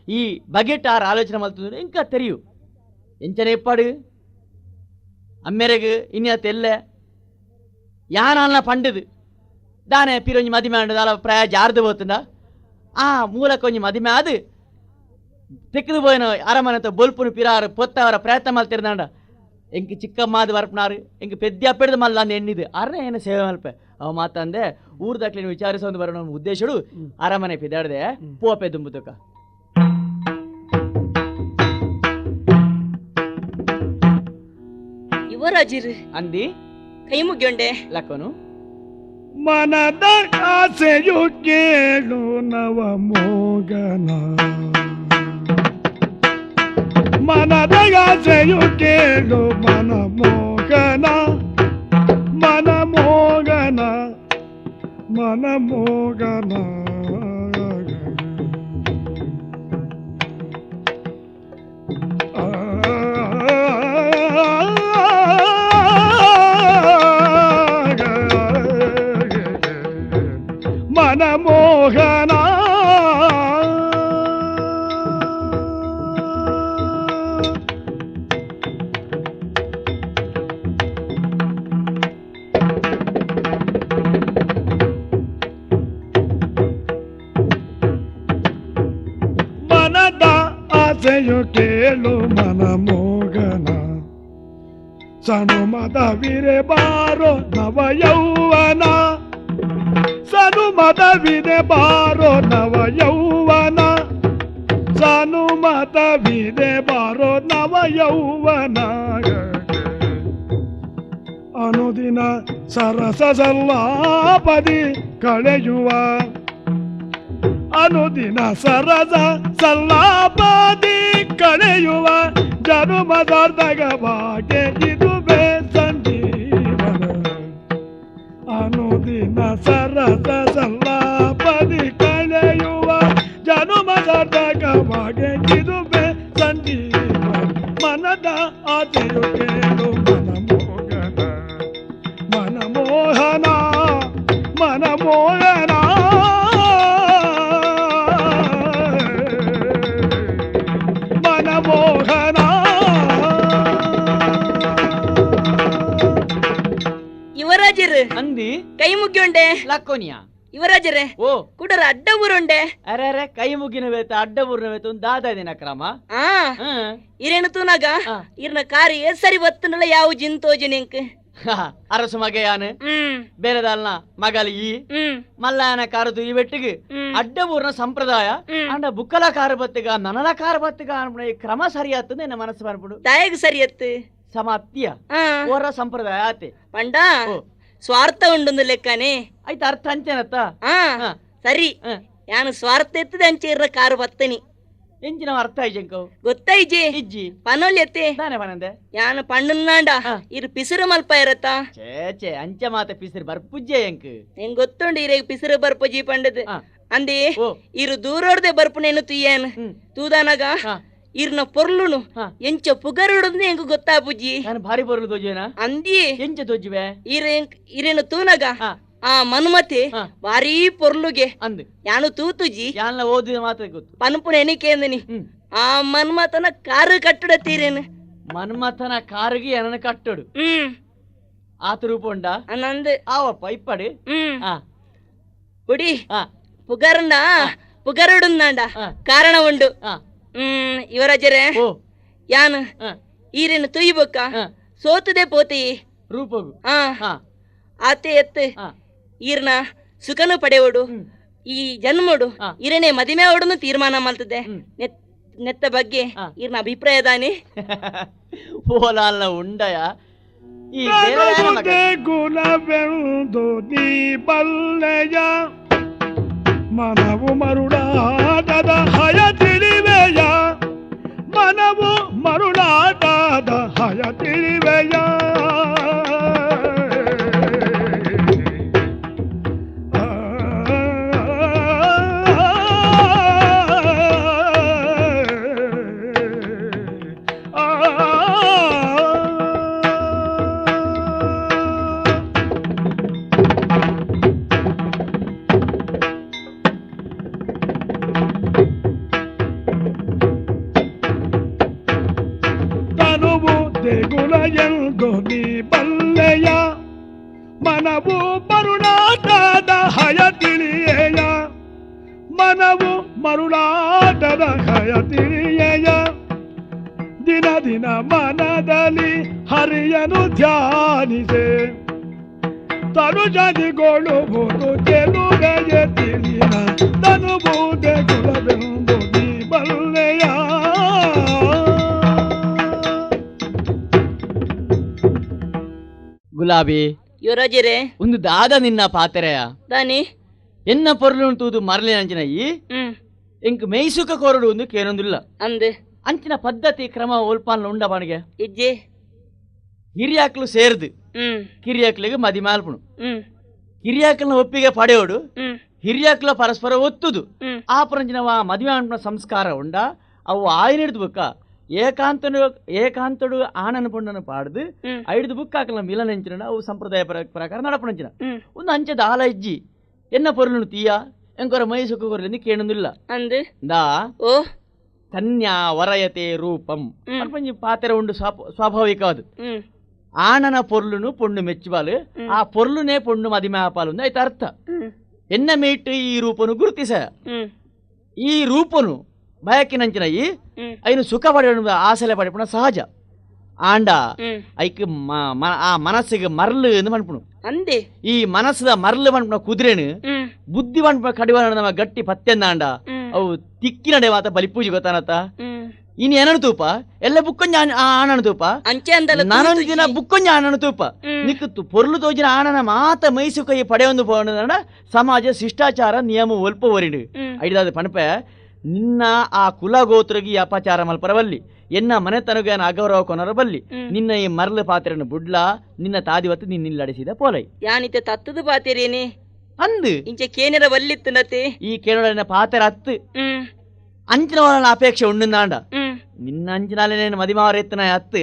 ಈ ಬಗೆಟ್ ಆರ ಆಲೋಚನೆ ಮಲ್ತು ಇಂಕ ತೆರಿಯು ಎಂಚನೆ ಇಪ್ಪಾಡು ಅಮ್ಮೆರೆಗೆ ಇನ್ನೆಲ್ಲ ಯಾನಲ್ನ ಪಂಡದು ದಾನೆ ಪಿರೊಂಜಿ ಮದಿಮೆ ಅಂಡದ ಅಲ್ಲ ಪ್ರಾಯ ಜಾರ್ದು ಹೋತಂಡ ಆ ಮೂಲಕ್ಕೊಂಜಿ ಮದಿಮೆ ಅದು ತೆಕ್ಕದು ಪೋಯಿನ ಅರಮನೆ ಬೊಲ್ಪುನು ಪಿರಾರು ಪೊತ್ತ ಅವರ ಪ್ರಯತ್ನ ಮಲ್ತಿರ್ದಾಂಡ ಎಂಕ್ ಚಿಕ್ಕಮ್ಮಾದ ಬರ್ಪನಾರು ಎಂಕ್ ಪೆದ್ದ ಅಪ್ಪೆಡ್ದು ಮಲ್ಲ ಅಂದ ಎಣ್ಣಿದು ಅರ್ನ ಏನು ಸೇವೆ ಮಲ್ಪೆ ಅವ ಮಾತಂದೆ ಊರ್ದಕ್ಲಿನ ವಿಚಾರಿಸೊಂದು ಬರೋ ಉದ್ದೇಶಡು ಅರಮನೆ ಪಿದಾಡ್ದೆ ಪೋಪೆ ದುಂಬುತಕ ಯುವರಾಜಿರು ಅಂದಿ ಕೈ ಮುಗ್ಗೊಂಡೆ ಲಕ್ಕನು ಮನದ ಆಸೆಯು ಕೇಳು ನವ ಮೋಗನ ಮನದ ಆಸೆಯು ಕೇಳು ಮನ ಮೋಗನ ಮನ ಮೋಗನ ಮನ ಮೋಗನ ಮನಮೋಹನ ಮನದ ಆಸೆಯು ಕೇಳು ಮನಮೋಗನ ಸನುಮದವಿರೆ ಬಾರೋ ನವ ಯೌವನ ಸನುಮದವಿದೆ ಬಾರೋ ನವ ಯೌವನ ಸನುಮದವಿದೆ ಬಾರೋ ನವ ಯೌವನ ಅನುದಿನ ಸರಸ ಸಲ್ಲಾಪದಿ ಕಳೆಯುವ ಅನುದಿನ ಸರಸ ಸಲ್ಲಾಪದಿ ಕಳೆಯುವ ಜನುಮದಾರ್ಧಗವಾಗೆ ಇದುವೇ ಸಂಜೀವನ ಅನುದಿನ ಸರಸ ಸಲ್ಲಾಪದಿ ಕಳೆಯುವ ಜನುಮದಾರ್ಧಗವಾಗೆ ಇದುವೇ ಸಂಜೀವನ ಮನದ ಆಸೆಯು ಕೇಳು ಮನಮೋಹನ ಮನಮೋಹನ ಮನಮೋಹನ ಯುವರಾಜರು ಅಂದಿ ಕೈ ಮುಗ್ಗಿಯುಂಡೆ ಲಕ್ಕೋನಿಯಾ ಯುವರಾಜರೇ ಓ ಕುಡರ ಅಡ್ಡ ಊರುಂಡೆ ಅರೆ ಅರೆ ಕೈ ಮುಗಿನ ವೇತ ಅಡ್ಡ ಊರಿನ ವೇತ ಒಂದು ದಾದ ದಿನ ಕ್ರಮ ಆ ಇರೇನು ತೂನಾಗ ಇರ್ನ ಕಾರಿ ಸರಿ ಒತ್ತನಲ್ಲ ಯಾವ ಜಿಂತೋಜಿ ನಿಂಕ್ ಅರಸು ಮಗೆಯಾನು ಬೇರೆದಲ್ನ ಮಗಲಿ ಈ ಮಲ್ಲಾಯನ ಕಾರದು ಈ ಬೆಟ್ಟಿಗೆ ಅಡ್ಡ ಊರಿನ ಸಂಪ್ರದಾಯ ಅಂಡ ಬುಕ್ಕಲ ಕಾರ ಬತ್ತಿಗ ನನಲ ಕಾರ ಬತ್ತಿಗ ಈ ಕ್ರಮ ಸರಿ ಆತಂದು ನನ್ನ ಮನಸ್ಸು ಬರ್ಬಿಡು ದಾಯಗ ಸರಿ ಎತ್ತು ಸಮಾತ್ಯ ಓರ ಸಂಪ್ರದಾಯ ಆತೆ ಪಂಡ ಸ್ವಾರ್ಥ ಉಂಡೊಂದು ಲೆಕ್ಕನೆ ಆಯ್ತು ಅರ್ಥ ಅಂಚೇನತ್ತ ಸರಿ ಯಾನು ಸ್ವಾರ್ಥ ಎತ್ತದೆ ಅಂಚೆ ಇರ್ರ ಕಾರು ಬತ್ತನಿ ಎಂಚಿನ ಅರ್ಥ ಆಯ್ತು ಗೊತ್ತಾಯ್ಜಿ ಇಜ್ಜಿ ಪನೋಲ್ ಎತ್ತೆ ನಾನೇ ಬನಂದೆ ಯಾನು ಪಣ್ಣನಾಂಡ ಇರು ಪಿಸಿರು ಮಲ್ಪ ಇರತ್ತ ಚೇ ಅಂಚ ಮಾತ ಪಿಸಿರು ಬರ್ಪುಜ್ಜೆ ಎಂಕ್ ಹೆಂಗ್ ಗೊತ್ತುಂಡು ಇರ ಪಿಸಿರು ಬರ್ಪಜಿ ಪಂಡದ್ ಅಂದಿ ಇರು ದೂರೋಡ್ದೆ ಬರ್ಪುನೇನು ತುಯ್ಯಾನು ತೂದಾನಾಗ ಇರ್ನ ಪೊರ್ಲುನು ಎಂಚ ಪುಗರುಡದು ಹೆಂಗ್ ಗೊತ್ತಾಪುಜಿ ನಾನು ಭಾರಿ ಬರಲು ದೋಜುವೇನ ಅಂದಿ ಎಂಚ ದೋಜುವೆ ಇರೇನು ತೂನಾಗ ಆ ಮನ್ಮತೆ ಭಾರಿ ಪೊರ್ಲುಗೆ ಅಂದ್ ಯಾನು ತೂತುಜಿ ಯಾನ್ಲ ಓದಿದ ಮಾತ್ರ ಗೊತ್ತು ಪನ್ಪುನ ಎನಿಕೇಂದನಿ ಆ ಮನ್ಮತನ ಕಾರು ಕಟ್ಟಡತ್ತೀರೇನು ಮನ್ಮಥನ ಕಾರಿಗೆ ಏನನ ಕಟ್ಟಡು ಆತ ರೂಪುಂಡ ನಂದು ಆವಪ್ಪ ಇಪ್ಪಡಿ ಕುಡಿ ಪುಗರುಂಡ ಪುಗರುಡುಂದಾಂಡ ಕಾರಣ ಉಂಡು ಯುವರಾಜರೇ ಯಾನು ಈರೇನು ತುಯ್ಯಬೊಕ್ಕ ಸೋತದೆ ಪೋತಿ ರೂಪಗು ಆತೆ ಎತ್ತು ಈರ್ನ ಸುಖನು ಪಡೆಯೋಡು ಈ ಜನ್ಮಡು ಈರನೇ ಮದಿಮೆ ಓಡನು ತೀರ್ಮಾನ ಮಾಡ್ತದೆ ನೆತ್ತ ಬಗ್ಗೆ ಈರ್ನ ಅಭಿಪ್ರಾಯ ದಾನಿ ಓಲಾಲ್ನ ಉಂಡಯ ಈ ಗುಣವೆಂದು ನೀ ಬಲ್ಲೆಯ ಮನವು ಮರುಳಾಟದ ಹಯ ತಿಳಿವೆಯ ಮನವು ಮರುಳಾಟದ ಹಯ ತಿಳಿವೆಯ ಎಂದು ನೀ ಬಲ್ಲೆಯ ಮನವು ಮರುಳಾಟದ ಹಯ ತಿಳಿಯೆಯ ಮನವು ಮರುಳಾಟದ ಹಯ ತಿಳಿಯೆಯ ದಿನ ದಿನ ಮನದಲ್ಲಿ ಹರಿಯನು ಧ್ಯಾನಿಸೆ ತನುಜದಿಗೊಳ್ಳುವುದು ಗೆಲುವೆಯ ತಿಳಿಯ ತನುಬೂದೆ ಗುಣವೆಂದು ನೀ ಬಲ್ಲೆಯ ಗುಲಾಬಿ ಯುವರಾಜರೇ ಒಂದು ದಾದ ನಿನ್ನ ಪಾತೆರೆಯ ದಾನಿ ಎನ್ನ ಪೊರ್ಲು ತೂದು ಮರಲಿ ಅಂಚಿನ ಈ ಎಂಕ್ ಮೇಯ್ಸುಕ ಕೊರಡು ಒಂದು ಕೇನೊಂದಿಲ್ಲ ಅಂದೆ ಅಂಚಿನ ಪದ್ಧತಿ ಕ್ರಮ ಓಲ್ಪಾನ್ಲ ಉಂಡ ಬಾಣಿಗೆ ಇಜ್ಜೆ ಹಿರಿಯಾಕ್ಲು ಸೇರ್ದು ಕಿರಿಯಾಕ್ಲಿಗೆ ಮದಿ ಮಾಲ್ಪುಣು ಕಿರಿಯಾಕ್ಲನ ಒಪ್ಪಿಗೆ ಪಡೆಯೋಡು ಹಿರಿಯಾಕ್ಲ ಪರಸ್ಪರ ಒತ್ತುದು ಆ ಪರಂಜಿನವ ಮದುವೆ ಅಂಟಿನ ಸಂಸ್ಕಾರ ಉಂಡ ಅವು ಆಯ್ನಿಡ್ದು ಬುಕ್ಕ ಏಕಾಂತಡು ಆನನ ಪೊಂಡನ ಪಾಡ್ದು ಐಡ್ದು ಬುಕ್ ಹಾಕಲ ಮಿಲನೆಂಚಿನ ಅವು ಸಂಪ್ರದಾಯ ಪ್ರಕಾರ ನಡಪಣಂಚಿನ ಒಂದು ಅಂಚದ ಆಲ ಇಜ್ಜಿ ಎನ್ನ ಪೊರ್ಲು ತೀಯ ಎಂಕೊರ ಮೈ ಸುಖ ಕೊರಲಿಂದ ಕೇಳೊಂದಿಲ್ಲ ಅಂದು ದಾ ಓ ಕನ್ಯಾ ವರಯತೆ ರೂಪಂ ಅನ್ಪಂಜಿ ಪಾತೆರ ಉಂಡು ಸ್ವಾಭಾವಿಕವಾದ ಆಣನ ಪೊರ್ಲುನು ಪೊಣ್ಣು ಮೆಚ್ಚುವಾಲು ಆ ಪೊರ್ಲುನೇ ಪೊಣ್ಣು ಮದಿಮೆ ಆಪಾಲು ಒಂದು ಆಯ್ತು ಅರ್ಥ ಎನ್ನ ಮೇಟ್ ಈ ರೂಪನು ಗುರುತಿಸ ಈ ರೂಪನು భయక్కినంచినయి అయిన సుఖ పడడం ఆశలే పడిపోవడం సహజ ఆండ ఐకి ఆ మనస్సుకి మరలు ಎಂದು పనుపును ಅಂದೆ ಈ ಮನಸ್ಸದ ಮರಳು ಪಂಪನ ಕುದುರೆನು ಬುದ್ಧಿ ಪಂಪನ ಕಡಿವಾಣ ಗಟ್ಟಿ ಪತ್ತೆಂದ ಅಂಡ ಅವು ತಿಕ್ಕಿನಡೆ ಮಾತ ಬಲಿಪೂಜೆ ಗೊತ್ತಾನತ್ತ ಇನ್ ಏನನು ತೂಪ ಎಲ್ಲ ಬುಕ್ಕೊಂಜ ಆನನು ತೂಪ ಅಂಚೆ ಅಂದಲ್ಲ ನಾನೊಂದು ದಿನ ಬುಕ್ಕೊಂಜ ಆನನು ತೂಪ ನಿಕ್ಕು ಪೊರ್ಲು ತೋಜಿನ ಆನನ ಮಾತ ಮೈಸು ಕೈ ಪಡೆಯೊಂದು ಪೋಣ ಸಮಾಜ ಶಿಷ್ಟಾಚಾರ ನಿಯಮ ಒಲ್ಪ ಒರಿಡು ಐದಾದ ಪಣಪೆ ನಿನ್ನ ಆ ಕುಲ ಗೋತ್ರಗಿ ಅಪಚಾರ ಮಲ್ಪರವಲ್ಲಿ ಎನ್ನ ಮನೆತನಗ ಅಗೌರವ ಕೊನರಬಲ್ಲಿ ನಿನ್ನ ಈ ಮರಳು ಪಾತ್ರೆಯನ್ನು ಬುಡ್ಲ ನಿನ್ನ ತಾದಿವತ್ತು ನಿನ್ನಡಿಸಿದ ಪೋಲೈ ಯಾನಿತೆ ತತ್ತದ ಪಾತೆರೇನೆ ಅಂದು ಇಂಚೆ ಕೇನೆರ ವಲ್ಲಿತ್ತನತೆ ಈ ಕೇನೊಡನ ಪಾತ್ರೆ ಹತ್ತು ಅಂಚಿನ వాళ్ళ ಅಪೇಕ್ಷೆ ಉಂಡುಂದಾಂಡ ನಿನ್ನ ಅಂಚಿನಾಲೆ ಮದಿಮಾವರ ಎತ್ತನ ಹತ್ತು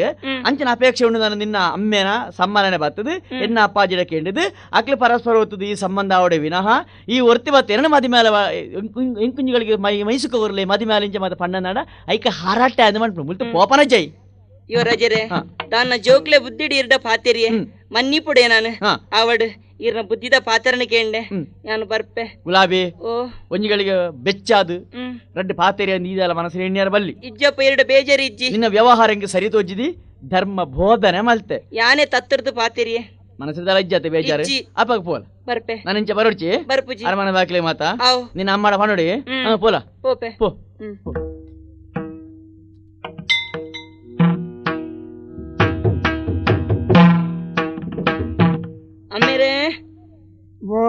ಅಂಚಿನ ಅಪೇಕ್ಷೆ ಉಂಡುಂದಾನ ನಿನ್ನ ಅಮ್ಮೇನ ಸಮ್ಮಾನನೆ ಬರ್ತದೆ ಎನ್ನ ಅಪ್ಪಾಜಿಡ ಕೇಳಿದು ಅಕ್ಲು ಪರಸ್ಪರ ಹೊತ್ತದು ಈ ಸಂಬಂಧ ಅವಡೆ ವಿನಃ ಈ ಒರ್ತಿ ಬತ್ತ ಎರಡು ಮದಿ ಮೇಲೆ ಎಂಕುಂಜಿಗಳಿಗೆ ಮೈಸುಕ ಊರ್ಲೆ ಮದಿ ಮೇಲೆ ಇಂಚ ಮತ್ತೆ ಪಣ್ಣನಾಡ ಐಕ ಹಾರಾಟೆ ಅದು ಮಾಡ್ಬಿಡು ಮುಲ್ತು ಪೋಪನ ಜೈ ಯುವರಾಜರೇ ತಾನ ಜೋಕ್ಲೆ ಬುದ್ಧಿಡಿ ಇರ್ಡ ಪಾತೆರಿಯೇ ಮನ್ನಿಪುಡೆ ನಾನು ಅವಡು ಇರ್ನ ಬುದ್ಧಿದ ಪಾತ್ರನ ಕೇಂಡೆ ನಾನು ಬರ್ಪೆ ಗುಲಾಬಿ ಓ ಒಂಜಿಗಳಿಗೆ ಬೆಚ್ಚಾದು ರಡ್ಡು ಪಾತೆರಿ ಇದೆಲ್ಲ ಮನಸ್ಸಿನ ಎಣ್ಣಿಯರ ಬಲ್ಲಿ ಇಜ್ಜಪ್ಪ ಎರಡು ಬೇಜಾರಿ ಇಜ್ಜಿ ನಿನ್ನ ವ್ಯವಹಾರಂಗೆ ಸರಿ ತೋಜಿದಿ ಧರ್ಮ ಬೋಧನೆ ಮಲ್ತೆ ಯಾನೇ ತತ್ತರ್ದು ಪಾತೆರಿಯೇ ಮನಸ್ಸಿದಲ್ಲ ಇಜ್ಜತೆ ಬೇಜಾರು ಅಪ್ಪ ಪೋಲ ಬರ್ಪೆ ನಾನು ಇಂಚ ಬರೋಡ್ಚಿ ಬರ್ಪುಜಿ ಅರಮನೆ ಬಾಕ್ಲೆ ಮಾತಾ ಆವ್ ನಿನ್ನ ಅಮ್ಮಡ ಪನೋಡಿ ಪೋಲ ಪೋಪೆ ಪೋ ಅಮ್ಮೇರೆ ಓ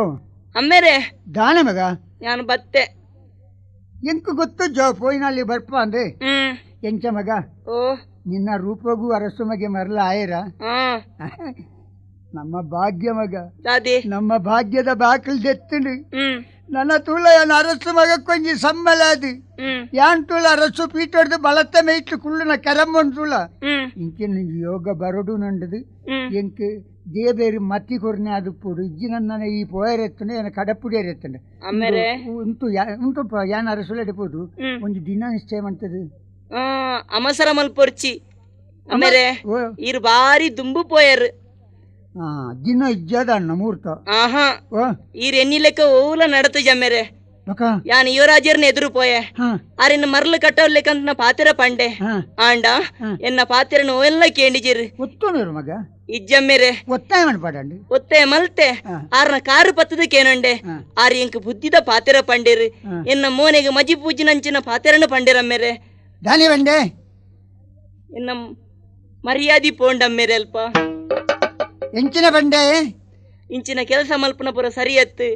ಅಮ್ಮೇರೆ ದಾನೆ ಮಗ ನಾನು ಬತ್ತೆ ಎಂಕು ಗೊತ್ತು ಜೋ ಪೋಯಿನಲ್ಲಿ ಬರ್ಪ ಅಂದೆ ಎಂಚ ಮಗ ಓ ನಿನ್ನ ರೂಪಗೂ ಅರಸು ಮಗೆ ಮರಲ ಆಯರ ನಮ್ಮ ಭಾಗ್ಯ ಮಗ ದಾದಿ ನಮ್ಮ ಭಾಗ್ಯದ ಬಾಕಲ್ ದೆತ್ತುಂಡು ನನ್ನ ತೂಳ ಯಾನ್ ಅರಸು ಮಗ ಕೊಂಜಿ ಸಮ್ಮಲಾದು ಯಾನ್ ತೂಳ ಅರಸು ಪೀಟೊಡ್ದು ಬಲತ್ತ ಮೇಯ್ತು ಕುಳ್ಳುನ ಕೆರಮ್ಮನ್ ತೂಳ ಇಂಚಿನ ಯೋಗ ಬರಡು ನಂಡದು ಎಂಕ್ ದೇಬೇರು ಮತ್ತಿ ಕೊರ್ನೆ ಅದು ಪೋಡು ಇಜ್ಜಿ ನನ್ನ ಈ ಪೋಯರೆತ್ತನೆ ಏನ ಕಡಪುಡಿಯರೆತ್ತನೆ ಅಮ್ಮೇರೆ ಉಂಟು ಉಂಟುಪ್ಪ ಯಾನ್ ಅರಸುಲ ಎಡಪೋದು ಒಂದು ದಿನ ನಿಶ್ಚಯ ಮಾಡ್ತದೆ ಅಮಸರ ಮಲ್ಪೊರ್ಚಿ ಅಮ್ಮೇರೆ ಇರು ಬಾರಿ ದುಂಬು ಪೋಯರು ದಿನ ಇಜ್ಜದ ಅಣ್ಣ ಮುಹೂರ್ತ ಆಹಾ ಈರ್ ಎನ್ನಿ ಲೆಕ್ಕ ಓಲ ನಡತು ಜಮ್ಮೆರೆ ಬಕ ಯಾನ್ ಯುವರಾಜರ್ನ ಎದುರು ಪೋಯೆ ಆರಿನ ಮರಳು ಕಟ್ಟವ್ಲೆಕ್ಕಂತ ಪಾತೆರ ಪಂಡೆ ಆಂಡ ಎನ್ನ ಪಾತೆರನ ಓಲ್ಲ ಕೇಂಡಿಜಿರು ಒತ್ತೋನರು ಮಗ ಇಜ್ಜಮ್ಮೆರೆ ಒತ್ತಾಯ ಮಾಡ್ಪಾಡಂడి ಒತ್ತೆ ಮಲ್ತೆ ಆರ್ನ ಕಾರು ಪತ್ತದ ಕೇನಂಡೆ ಆರ್ ಎಂಕ್ ಬುದ್ಧಿದ ಪಾತೆರ ಪಂಡೇರು ಎನ್ನ ಮೋನೆಗೆ ಮಜಿ ಪೂಜಿನಂಚಿನ ಪಾತೆರನ ಪಂಡೇರಮ್ಮೆರೆ ದಾನಿ ಬಂಡೆ ಎನ್ನ ಮರ್ಯಾದಿ ಪೋಂಡಮ್ಮೆರೆ ಅಲ್ಪ ಎಂಚಿನ ಬಂಡೆ ಇಂಚಿನ ಕೆಲಸ ಮಲ್ಪನ ಪುರ ಸರಿಯತ್ತು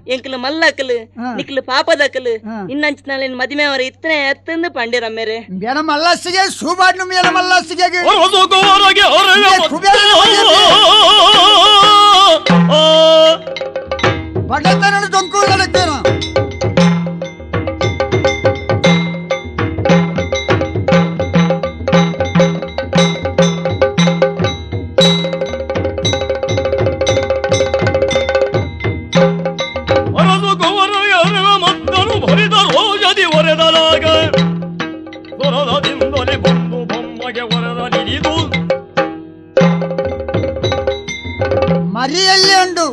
ಎಂಕ್ಲು ಮಲ್ಲಕ್ಕಲು ನಿಕ್ಲು ಪಾಪದಕ್ಕಲು ಇನ್ನಂಚಿನ ಮದಿಮೆ ಅವರ ಇತ್ತನೆ ಎತ್ತಂದು ಪಂಡೇರಮ್ಮೆರೆ ಬೇನ ಮಲ್ಲಸ್ಸಿಗೆ ಸೂಬಾಡ್ನು ಮೇನ ಮಲ್ಲಸ್ಸಿಗೆ ಬಡತನ ದೊಂಕು ನಡೆತೇನ ಮರಿಯಲ್ಲಿ ಉಂಡು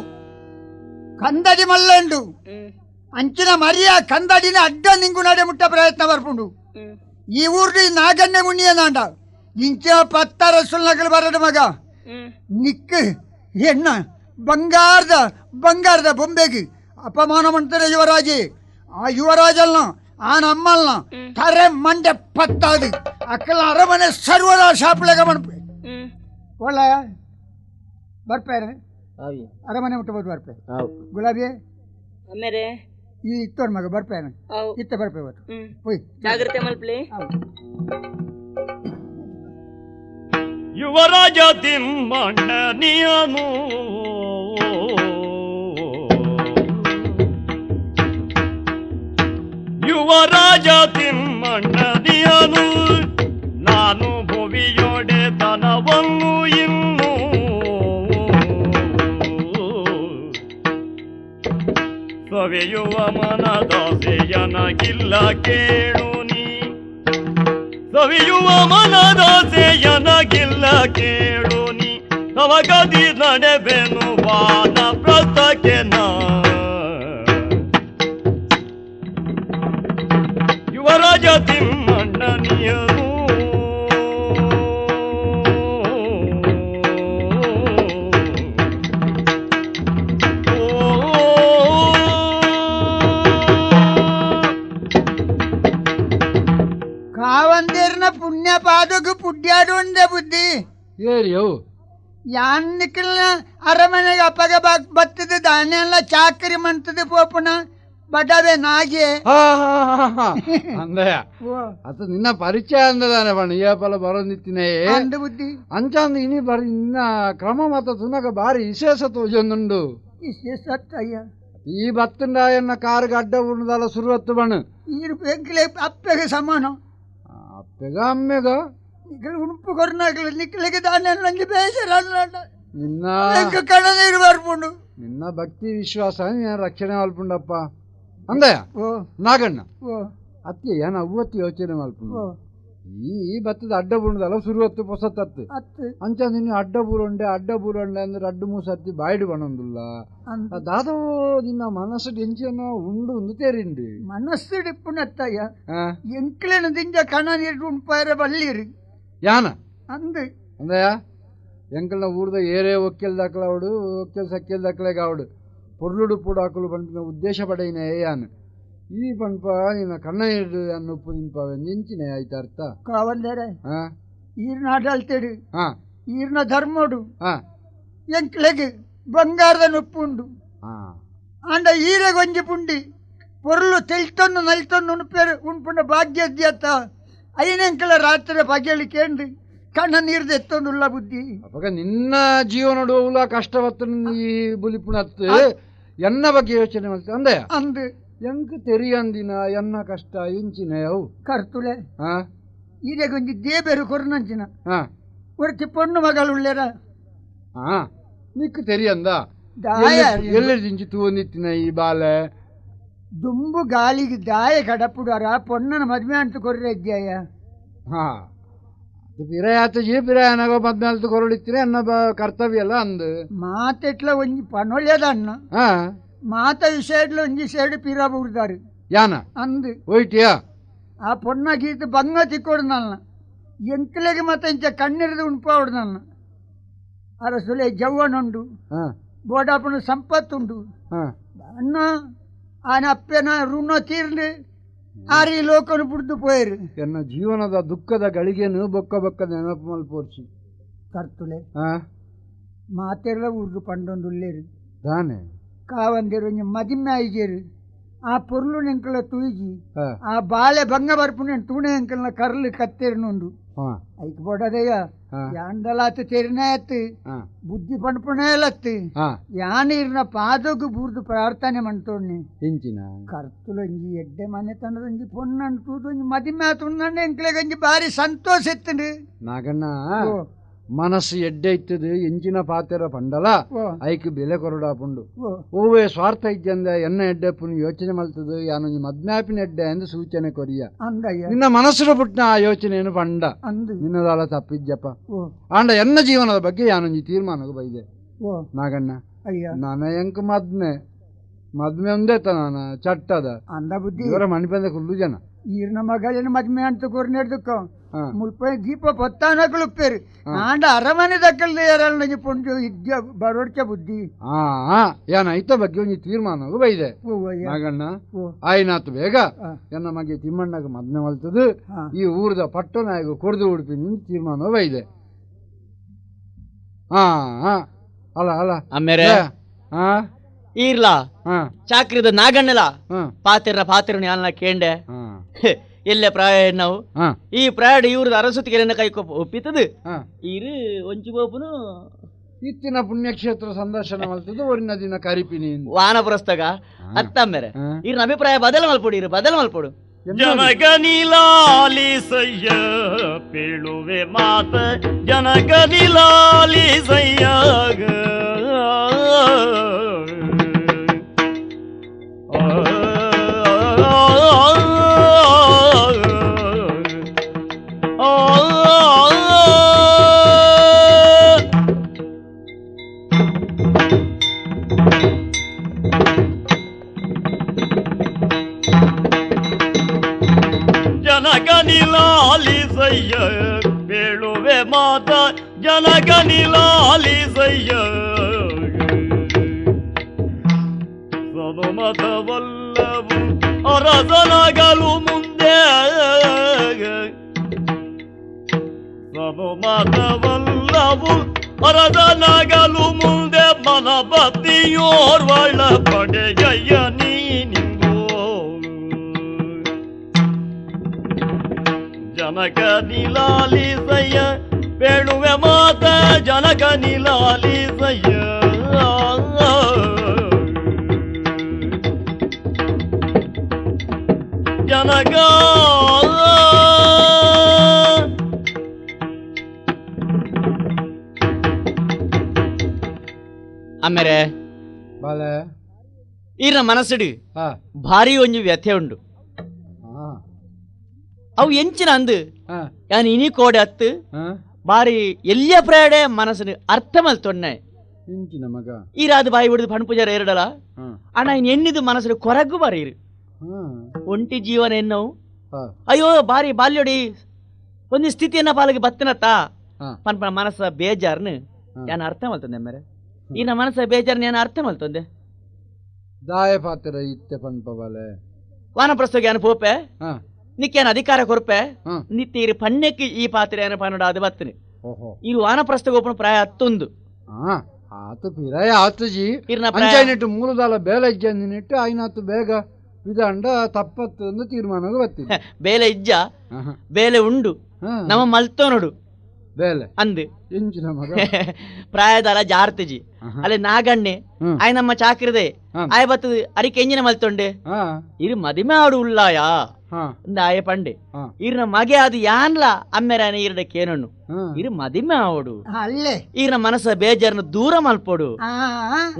ಕಂದಡಿ ಮಲ್ಲ ಉಂಡು ಅಂಚಿನ ಮರಿಯ ಕಂದಡಿನ ಅಡ್ಡ ನಿಂಗು ನಡೆ ಮುಟ್ಟ ಪ್ರಯತ್ನ ಬರ್ಪುಂಡು ಈ ಊರ್ದು ನಾಗನ್ನೆ ಮುಣ್ಣಿಯನಾಂಡ ಇಂಚಿನ ಪತ್ತಾರ ಸುಲ್ನಗಲು ಬರಡು ಮಗ ನಿಕ್ಕು ಹೆಣ್ಣ ಬಂಗಾರದ ಬೊಂಬೆಗೆ ಅಪಮಾನ ಮಾಡ್ತಾರೆ ಯುವರಾಜಿ ಆ ಯುವರಾಜಲ್ನ ಆ ನಮ್ಮಲ್ನ ತರೆ ಮಂಡೆ ಪತ್ತಾದು ಅಕ್ಕಲ ಅರಮನೆ ಸರ್ವದ ಶಾಪಲೆಗ ಮಣಪೆ ಒಳ್ಳ ಬರ್ಪೇರೆ ಅರಮನೆ ಮುಟ್ಟಬಹುದು ಬರ್ಪೆ ಗುಲಾಬಿ ಅಮ್ಮೇರೆ ಈ ಇತ್ತೋಡ್ ಮಗ ಬರ್ಪೇನೆ ಇತ್ತ ಬರ್ಪೆ ಇವತ್ತು ಹೋಯ್ ಜಾಗ್ರತೆ ಮಲ್ಪ್ಲಿ ಯುವರಾಜ ತಿಮ್ಮಣ್ಣ ನೀನು ಯುವರಾಜ ತಿಮ್ಮಣ್ಣ ನೀನು ನಾನು ಭುವಿಯೊಡೆ ತನವನ್ನು ಇನ್ನು ಸವೆಯುವ ಮನದಾಸೆಯನಗಿಲ್ಲ ಕೇಳು ನೀ ಸವಿಯುವ ಮನದಾಸೆಯನಗಿಲ್ಲ ಕೇಳು ನೀ ತವಗದಿ ನಡೆಬೆನು ವಾನ ಪ್ರಸ್ಥಕ್ಕೆ ಯುವರಾಜ ತಿಮ್ಮಣ್ಣನಿಯನು ಕಾವಂದಿರ್ನ ಪುಣ್ಯ ಪಾದకు పుట్టాడు ఉండే బుద్ధి ಏರಿಯವು ಯಾನ್ನಿಕಲ್ನ ಅರಮನೆಗೆ ಅಪ್ಪಗ ಬರ್ತದೆ ಧಾನ್ಯ ಚಾಕರಿ ಮಂತದೆ ಪೋಪುನ ಬಡವೆ ನಾಗೆ ಅಂದಯ ಅದು ನಿನ್ನ ಪರಿಚಯ ಅಂದದಾನೆ ಬಣ್ಣ ಈ ಪಲ ಬರೋದಿತ್ತಿನೇ ಅಂದ ಬುದ್ಧಿ ಅಂಚಂದು ಇನಿ ಬರಿ ನಿನ್ನ ಕ್ರಮ ಮತ ತುನಕ ಬಾರಿ ವಿಶೇಷ ತೋಜೊಂದುಂಡು ಸತ್ತಯ್ಯ ಈ ಬತ್ತುಂಡಾಯನ್ನ ಕಾರಿಗೆ ಅಡ್ಡ ಉಣ್ಣದಲ್ಲ ಸುರುವತ್ತು ಬಣ್ಣ ಈರು ಬೆಂಕಿಲೆ ಅಪ್ಪಗೆ ಸಮಾನ ಅಪ್ಪೆಗ ಅಮ್ಮೆಗ ನಿಖಲ್ ಉಣುಪು ಕೊರ್ನಾಗಲ ನಿಖಲಿಗೆ ಧಾನ್ಯ ನಂಗೆ ಬೇಸರ ನಿನ್ನ ಕಣ ನೀರು ಬರ್ಪುಂಡು ನಿನ್ನ ಭಕ್ತಿ ವಿಶ್ವಾಸ ನೀನು ರಕ್ಷಣೆ ಮಲ್ಪುಂಡಪ್ಪ ಅಂದಯ ಓ ನಾಗಣ್ಣ ಓ ಅತ್ತಿ ಏನ ಅವ್ವತ್ತು ಯೋಚನೆ ಮಲ್ಪುಂಡು ಓ ಈ ಬತ್ತದ ಅಡ್ಡ ಬುಣ್ಣದಲ್ಲ ಸುರುವತ್ತು ಪೊಸತ್ತತ್ತು ಅತ್ತು ಅಂಚ ನಿನ್ನ ಅಡ್ಡ ಬೂರೊಂಡೆ ಅಂದ್ರೆ ಅಡ್ಡು ಮೂಸತ್ತಿ ಬಾಯ್ಡು ಬಣೊಂದುಲ್ಲ ದಾದೋ ನಿನ್ನ ಮನಸ್ಸು ಡೆಂಚಿಯನ್ನು ಉಂಡು ಒಂದು ತೇರಿಂಡು ಮನಸ್ಸು ಡಿಪ್ಪುನತ್ತಯ್ಯ ಎಂಕ್ಲೆನ ದಿಂಜ ಕಣ ನೀರು ಉಣ್ಪಾಯರ ಬಲ್ಲಿರಿ ಯಾನ ಅಂದು ಅಂದಯ ಎಂಕಲ್ನ ಊರ್ದ ಏರೇ ಒಕ್ಕೆಲ್ ದಾಖಲಾವಡು ಒಕ್ಕೆಲ್ ಸಕ್ಕೆಲ್ ದಾಖಲೆಗಾವಡು పొర్లుడు పూడాకులు పంపిన ఉద్దేశ పడైన ఏయాను ఈ పంప నిన్న కన్న అన్న ఉప్పు దింప నించిన అయితే అర్థ కావందేరే ఈరిನ ಆಡಳ್ತೇಡು ಈರಿನ ಧರ್ಮೋಡು ಎಂಕ್ಲೆಗೆ ಬಂಗಾರದ ನೊಪ್ಪುಂಡು ಅಂಡ ಈರೆ ಗೊಂಜಿ ಪುಂಡಿ ಪೊರ್ಲು ತೆಲ್ತೊಂದು ನಲ್ತೊಂದು ಉಣ್ಪೇರು ಉಣ್ಪುಂಡ ಭಾಗ್ಯದ್ಯತ್ತ ಐನೆಂಕಲ ರಾತ್ರಿ ಪಗೆಳಿ ಕೇಂದು ಕಣ್ಣ ನೀರ್ದು ಎತ್ತೊಂದುಲ್ಲ ಬುದ್ಧಿ ಅವಾಗ ನಿನ್ನ ಜೀವನಡು ಕಷ್ಟವತ್ತು ಈ ಬುಲಿಪುಣತ್ತು ಎನ್ನ ಬಗ್ಗೆ ಯೋಚನೆ ಮಾಡ್ತೀವಿ ಅಂದೆ ಅಂದು ಎಂಕ್ ತೆರಿಯಂದಿನ ಎನ್ನ ಕಷ್ಟ ಇಂಚಿನ ಅವು ಕರ್ತುಲೆ ಈರೆ ಗೊಂಜಿ ದೇಬೇರು ಕೊರ್ನಂಚಿನ ಒರ್ತಿ ಪೊಣ್ಣು ಮಗಳು ಉಳ್ಳೇರ ನಿಕ್ಕು ತೆರಿಯಂದ ಎಲ್ಲಿಂಚಿ ತೂಂದಿತ್ತಿನ ಈ ಬಾಲೆ ದುಂಬು ಗಾಳಿಗೆ ದಾಯ ಕಡಪುಡಾರ ಪೊಣ್ಣನ ಮದ್ವೆ ಅಂತ ಕೊರ್ರೆ ಇದ್ಯಾಯ ಪಿರಾಯತ ಜೀ ಪಿರಾಯನಾಗ ಮದ್ಮೇಲ್ತು ಕೊರಳಿತ್ತಿರ ಅನ್ನ ಕರ್ತವ್ಯ ಅಲ್ಲ ಅಂದು ಮಾತೆಟ್ಲ ಒಂಜಿ ಪನೊಳ್ಯದ ಅಣ್ಣ ಮಾತ ವಿಷಯಡ್ಲ ಒಂಜಿ ಸೈಡ್ ಪಿರಾ ಬುಡ್ದಾರು ಯಾನ ಅಂದು ಹೋಯ್ಟಿಯಾ ಆ ಪೊಣ್ಣ ಗೀತ ಬಂಗ ತಿಕ್ಕೋಡು ನನ್ನ ಎಂಕ್ಲೆಗೆ ಮತ್ತೆ ಇಂಚ ಕಣ್ಣಿರಿದು ಉಣ್ಪಾವಡು ನನ್ನ ಅರಸುಲೆ ಜವ್ವನುಂಡು ಬೋಡಾಪನ ಸಂಪತ್ತುಂಡು ಅಣ್ಣ ಆನ ಅಪ್ಪನ ಋಣ ತೀರ್ಲು ಆರಿ ಲೋಕನು ಬಿಡ್ದು ಪೋಯರು ಎನ್ನ ಜೀವನದ ದುಃಖದ ಗಳಿಗೆನು ಬೊಕ್ಕ ನೆನಪು ಮಲ್ಪೋರ್ಸಿ ಕರ್ತುಲೆ ಮಾತೆಲ್ಲ ಊರ್ದು ಪಂಡೊಂದುಲ್ಲೇರು ದಾನೆ ಕಾವಂದಿರು ಮದಿಮೆ ಐಜೇರು ಆ ಪೊರ್ಲು ನೆಂಕಲ ತುಯ್ಜಿ ಆ ಬಾಳೆ ಭಂಗ ಬರ್ಪುನ ತೂಣೆ ಎಂಕಲ್ನ ಕರ್ಲು ಕತ್ತೇರಿನೊಂದು ಐಕ್ ಬೊಡದಯ್ಯ ಯಾಂಡಲಾತು ತೆರಿನಾಯತ್ತು ಬುದ್ಧಿ ಪಂಡ್ಪುಣೇಲತ್ತು ಯಾನೀರ್ನ ಪಾದೋಗು ಬೂರ್ದು ಪ್ರಾರ್ಥನೆ ಮಂತೋಣ್ಣಿ ಇಂಚಿನ ಕರ್ತುಲು ಒಂಜಿ ಎಡ್ಡೆ ಮನೆ ತಂಡದೊಂಜಿ ಪೊಣ್ಣನ್ನು ತೂದು ಒಂಜಿ ಮದಿಮೆ ಆತುಂದಂಡೆ ಎಂಕ್ಲೆಗಂಜಿ ಬಾರಿ ಸಂತೋಷ ಇತ್ತಂಡು ನಾಗಣ್ಣ ಮನಸ್ಸು ಎಡ್ಡೆ ಇತ್ತದು ಎಂಚಿನ ಪಾತೆರ ಪಂಡಲ ಐಕ್ ಬೆಲೆ ಕೊರಡಾಪುಂಡು ಓವೇ ಸ್ವಾರ್ಥ ಇದ್ದಂದ ಎನ್ನ ಎಡ್ಡೆ ಪುನ್ ಯೋಚನೆ ಮಲ್ತದು ಯಾನೊಂಜಿ ಮದ್ಮ್ಯಾಪಿನ ಎಡ್ಡೆ ಎಂದು ಸೂಚನೆ ಕೊರಿಯ ನಿನ್ನ ಮನಸ್ಸುಡ ಪುಟ್ನ ಆ ಯೋಚನೆಯನ್ನು ಪಂಡ ನಿನ್ನದಾಲ ತಪ್ಪಿದ್ಯಪ್ಪ ಆಂಡ ಎನ್ನ ಜೀವನದ ಬಗ್ಗೆ ಯಾನೊಂಜಿ ತೀರ್ಮಾನಕ್ಕೆ ಬೈದೆ ನಾಗಣ್ಣ ನಾನ ಎಂಕ್ ಮದ್ಮೆ ಒಂದೇತ ನಾನ ಚಟ್ಟದ ಅಂದ ಬುದ್ಧಿ ಇವರ ಮಣಿಪಂದ ಕುಲ್ಲು ಜನ ಈರ್ನ ಮಗಳಿನ ಮದ್ಮೆ ಅಂತ ಕೊರ್ನೆಡ್ದಕ್ಕ ಮುಲ್ಪೈ ದೀಪ ಪತ್ತಾನಕಲು ಉಪ್ಪೇರು ಆಂಡ ಅರಮನೆ ದಕ್ಕಲ್ದೆ ಯಾರಲ್ಲ ಪುಂಜು ಇದ್ಯ ಬರೋಡ್ಕೆ ಬುದ್ಧಿ ಯಾನ ಐತ ಬಗ್ಗೆ ಒಂಜಿ ತೀರ್ಮಾನ ಬೈದೆ ನಾಗಣ್ಣ ಆಯ್ನಾತು ಬೇಗ ಎನ್ನ ಮಗೆ ತಿಮ್ಮಣ್ಣಗ ಮದ್ಮೆ ಮಲ್ತದು ಈ ಊರದ ಪಟ್ಟನಾಯಗ ಕೊಡ್ದು ಉಡುಪಿ ನಿಂತ ತೀರ್ಮಾನ ಬೈದೆ ಅಲ್ಲ ಅಮ್ಮೇರೆ ಈರ್ಲಾ ಚಾಕ್ರಿದ ನಾಗಣ್ಣಲ ಪಾತಿರ ಯಾನ ಕೇಂಡೆ ಎಲ್ಲೆ ಪ್ರಾಯ ನಾವು ಈ ಪ್ರಾಯ ಇವ್ರದ್ದು ಅರಸುತ್ತಿಗೆ ಕೈಕೊಪ್ಪ ಒಪ್ಪಿತದು ಈರು ಒಂಚು ಬೋಪುನು ಇತ್ತಿನ ಪುಣ್ಯಕ್ಷೇತ್ರ ಸಂದರ್ಶನ ಮಲ್ತದು ಒರಿನ ದಿನ ಕರಿಪಿನಿ ವಾನಪುರಸ್ತಗ ಅತ್ತಮ್ಮೆರೆ ಈರ್ನ ಅಭಿಪ್ರಾಯ ಬದಲ ಮಲ್ಪೊಡು ಜನಗನಿಲಾಲಿಸಯ್ಯ ಪೇಳುವೆ ಮಾತ ಜನಗನಿಲಾಲಿಸಯ್ಯಾಗ ಜನಕ ನಿಲಾಲಿಸಯ್ಯ ಬೇಳುವೆ ಮಾತ ಜನಕ ನಿಲಾಲಿಸಯ್ಯ ಸನುಮತವಲ್ಲವು ಅರಸನಾಗಲು ಮುಂದೆ ಸನುಮತವಲ್ಲವು ಅರಸನಾಗಲು ಮುಂದೆ ಮನಬತ್ತಿಯೋರ್ವಳ ಪಡೆಗಯ್ಯ ನೀನಿಂಗೋ ಜನಕ ನಿಲಾಲಿಸಯ್ಯ ಬೇಳುವೆ ಮಾತ ಜನಕ ನಿಲಾಲಿಸಯ್ಯ ಜನಕ ಅಮ್ಮೆರೆ ಬಾಲೆ ಈರ್ನ ಮನಸ್ಸಿಡು ಹಾ ಭಾರಿ ಒಂಜಿ ವ್ಯಥೆ ಉಂಡು ಹಾ ಅವು ಎಂಚಿನ ಅಂದು ಹಾ ಯಾನ್ ಇನಿ ಕೋಡೆ ಹತ್ತು ಹಾ ಬಾರಿ ಎಲ್ಲಿಯ ಪ್ರಾಯಡೆ ಮನಸ್ಸಿನ ಅರ್ಥ ಮಲ್ತೊನ್ನೆ ಇಂಚಿನ ಮಗ ಈರಾದ ಬಾಯಿ ಬಿಡದು ಪಣಪೂಜಾರ ಎರಡಲ ಹಾ ಅಣ್ಣ ಇನ್ ಎಣ್ಣಿದು ಮನಸ್ಸಿನ ಕೊರಗು ಬಾರಿ ಇರು ಹಾ ಒಂಟಿ ಜೀವನ ಎನ್ನವು ಹಾ ಅಯ್ಯೋ ಬಾರಿ ಬಾಲ್ಯೊಡಿ ಒಂದು ಸ್ಥಿತಿಯನ್ನ ಪಾಲಿಗೆ ಬತ್ತನತ್ತ ಹಾ ಪನ್ಪನ ಮನಸ್ಸ ಬೇಜಾರ್ನು ಯಾನ್ ಅರ್ಥ ಮಲ್ತಂದೆ ಮೇರೆ ಈನ ಮನಸ್ಸ ಬೇಜಾರ್ನ ಯಾನ್ ಅರ್ಥ ಮಲ್ತಂದೆ ದಾಯ ಪಾತ್ರ ಇತ್ತೆ ಪಂಪ ಬಾಲೆ ವಾನಪ್ರಸ್ಥಗೆ ಯಾನ್ ಪೋಪೆ ಹಾ ನಿಕ್ಕೇನು ಅಧಿಕಾರ ಕೊರಪೆ ಹಾ ನಿತ್ಯ ಇರು ಪಣ್ಯಕ್ಕೆ ಈ ಪಾತ್ರೆ ಏನು ಪನ್ನಡ ಅದು ಬತ್ತನೆ ಓಹೋ ಇರು ವಾನಪ್ರಸ್ಥ ಗೋಪನ ಪ್ರಾಯ ಹತ್ತೊಂದು ಹಾ ಆತು ಪಿರಾಯ ಆತು ಜಿ ಇರ್ನ ಪ್ರಾಯ ಅಂಚೈನಿಟ್ಟು ಮೂಲದಾಲ ಬೇಲೆ ಇಜ್ಜಂದಿನಿಟ್ಟು ಐನಾತು ಬೇಗ ವಿಧಾಂಡ ತಪ್ಪತ್ತು ಒಂದು ತೀರ್ಮಾನಕ್ಕೆ ಬರ್ತಿದ್ದೆ ಬೇಲೆ ಇಜ್ಜ ಆಹಾ. ಬೇಲೆ ಉಂಡು ಹಾ ನಮ್ಮ ಮಲ್ತೋ ನೋಡು ಬೇಲೆ ಅಂದು ಇಂಚಿನ ಮಗ ಪ್ರಾಯದಾಲ ಜಾರ್ತಜಿ ಆಹಾ. ಅಲ್ಲಿ ನಾಗಣ್ಣೆ ಹ್ಮ್. ಆಯ್ ನಮ್ಮ ಚಾಕ್ರದೆ ಹಾ. ಆಯ್ ಬತ್ತದು ಅರಿಕೆ ಎಂಜಿನ ಮಲ್ತೊಂಡೆ ಹಾ ಇರು ಮದಿಮೆ ಆಡು ಉಳ್ಳಾಯ ಹಾ ಆಯ ಪಂಡೆ ಹಾ ಇರ್ನ ಮಗೆ ಅದು ಯಾನ್ಲ ಅಮ್ಮೆರಾನ ಇರಡೆ ಕೇನಣ್ಣು ಹಾ ಇರು ಮದಿಮೆ ಆವಡು ಅಲ್ಲೇ ಈರ್ನ ಮನಸ್ಸ ಬೇಜಾರನ್ನ ದೂರ ಮಲ್ಪೋಡು ಆ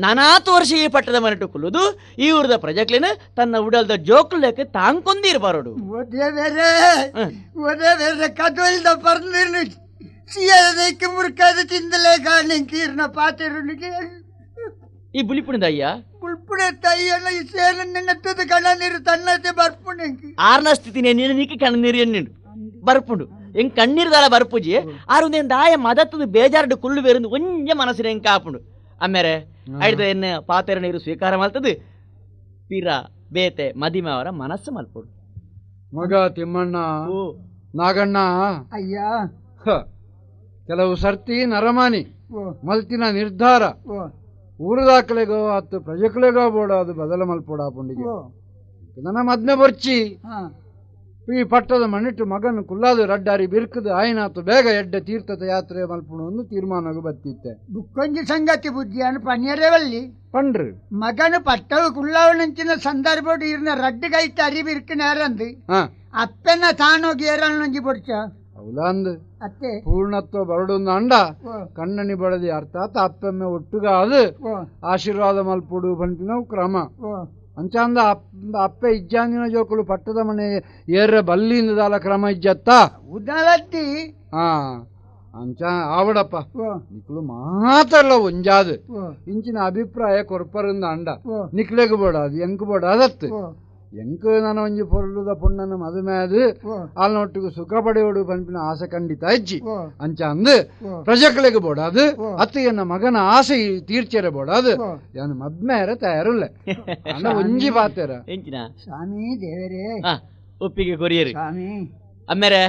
ನಾನಾತು ವರ್ಷ ಈ ಪಟ್ಟದ ಮನೆಟ್ಟು ಕುಲ್ಲುದು ಈ ಊರದ ಪ್ರಜೆಕ್ಲಿನ ತನ್ನ ಉಡಲ್ದ ಜೋಕ್ಲಕ್ಕೆ ತಾಂಕೊಂದಿರ್ಬಾರಡು ಒದೇ ಬೇರೆ ಹ್ಮ್. ಒದೇ ಬೇರೆ ಕಥೋಲ್ದ ಪರ್ನಿರ್ನು ಸಿಯದಕ್ಕೆ ಮುರ್ಕಾದ ತಿಂದಲೇ ಕಾಣಿಂಕೀರ್ನ ಪಾತೆರುನಿಗೆ ಈ ಬುಲಿಪುಣಿದ ಅಯ್ಯ ಉಳ್ಪುಡೆ ತಾಯಿಯನ್ನ ಈ ಸೇನ ನೆನೆತ್ತದ ಕಣ ನೀರು ತನ್ನತೆ ಬರ್ಪುಣೆಂಕಿ ಆರ್ನ ಸ್ಥಿತಿ ನೀನು ನಿಕ್ಕಿ ಕಣ್ಣೀರು ಎನ್ನಿಂಡು ಬರ್ಪುಂಡು ಹೆಂಗ್ ಕಣ್ಣೀರು ದಾಲ ಬರ್ಪುಜಿ ಆರುಂದೇನ್ ದಾಯ ಮದತ್ತದು ಬೇಜಾರ್ಡು ಕುಳ್ಳು ಬೇருந்து ಒಂಜ ಮನಸ್ಸಿನ ಹೆಂಗ್ ಕಾಪುಂಡು ಅಮ್ಮೇರೆ ಐದ ಎನ್ನ ಪಾತೆರ ನೀರು ಸ್ವೀಕಾರ ಮಾಡ್ತದು ಪಿರ ಬೇತೆ ಮದಿಮೆ ಅವರ ಮನಸ್ಸು ಮಲ್ಪುಡು ಮಗ ತಿಮ್ಮಣ್ಣ ಓ ನಾಗಣ್ಣ ಅಯ್ಯ ಹ. ಕೆಲವು ಸರ್ತಿ ನರಮಾನಿ ಓ ಮಲ್ತಿನ ನಿರ್ಧಾರ ಓ ಊರದಾಕಲೆಗೋ ಹತ್ತು ಪ್ರಜೆಕಲೆಗೋ ಬೋಡ ಅದು ಬದಲ ಮಲ್ಪೋಡ ಪುಂಡಿಗೆ ಓ ನನ್ನ ಮದ್ನೆ ಬರ್ಚಿ ಹಾ ಈ ಪಟ್ಟದ ಮಣ್ಣಿಟ್ಟು ಮಗನು ಕುಲ್ಲಾದು ರಡ್ಡಾರಿ ಬಿರ್ಕದು ಆಯ್ನಾತು ಬೇಗ ಎಡ್ಡೆ ತೀರ್ಥದ ಯಾತ್ರೆ ಮಲ್ಪುಣ ಒಂದು ತೀರ್ಮಾನಗೂ ಬತ್ತಿತ್ತೆ ಬುಕ್ಕೊಂಜಿ ಸಂಗತಿ ಬುದ್ಧಿಯನ್ನು ಪನ್ಯರೇವಲ್ಲಿ ಪಂಡ್ರು ಮಗನು ಪಟ್ಟವು ಕುಳ್ಳವನಂಚಿನ ಸಂದರ್ಭಡು ಇರ್ನ ರಡ್ಡುಗೈತ ಅರಿಬಿರ್ಕಿನಾರಂದು ಹಾ ಅಪ್ಪೆನ ತಾನೋಗಿ ಏರಣ್ಣೊಂಜಿ ಬೊಡ್ಚ ಅವಲಾಂದು ಅತ್ತೆ ಪೂರ್ಣತ್ವ ಬರಡೊಂದು ಅಂಡ ಓ ಕಣ್ಣನಿ ಬಡದಿ ಅರ್ಥಾತ್ ಅಪ್ಪೆಮ್ಮೆ ಒಟ್ಟುಗ ಅದು ಓ ಆಶೀರ್ವಾದ ಮಲ್ಪುಡು ಪಂಪಿನವು ಕ್ರಮ ಓ ಅಂಚಾಂದ ಅಪ್ಪೆ ಇಜ್ಜಾಂದಿನ ಜೋಕುಲು ಪಟ್ಟದ ಮನೆ ಏರ್ರ ಬಲ್ಲಿಂದ ದಾಲ ಕ್ರಮ ಇಜ್ಜತ್ತ ಉದಾಲತ್ತಿ ಹಾ ಅಂಚ ಆವಡಪ್ಪ ಓ ನಿಕ್ಲು ಮಾತಲ್ಲ ಒಂಜಾದು ಓ ಇಂಚಿನ ಅಭಿಪ್ರಾಯ ಕೊರ್ಪರಿಂದ ಅಂಡ ಓ ನಿಕ್ಲೆಗ್ ಬೋಡ ಅದು ಎಂಕ್ ಬೋಡ ಅದತ್ತು ಓ ಎಂಕ್ ನನ್ನ ಒಂಜಿ ಪೊರ್ಲುದ ಪುಣ್ಣನ ಮದುವೆ ಅದು ಓ ಅಲ್ನೊಟ್ಟಿಗೆ ಸುಖ ಪಡೆಯೋಡು ಪಂಪಿನ ಆಸೆ ಖಂಡಿತ ಇಜ್ಜಿ ಓ ಅಂಚ ಅಂದು ಓ ಪ್ರಜೆಗಳಿಗೆ ಬೋಡ ಅದು ಓ. ಅತ್ತಿಗೆನ ಮಗನ ಆಸೆ ತೀರ್ಚೆರೆ ಬೋಡ ಅದು ಓ ಯಾನು ಮದ್ಮೇರ ತಯಾರುಲ್ಲ ಅಣ್ಣ ಒಂಜಿ ಪಾತೆರ ಎಂಚಿನ ಸ್ವಾಮಿ ದೇವರೇ ಒಪ್ಪಿಗೆ ಕೊರಿಯರು ಸ್ವಾಮಿ ಅಮ್ಮೇರೆ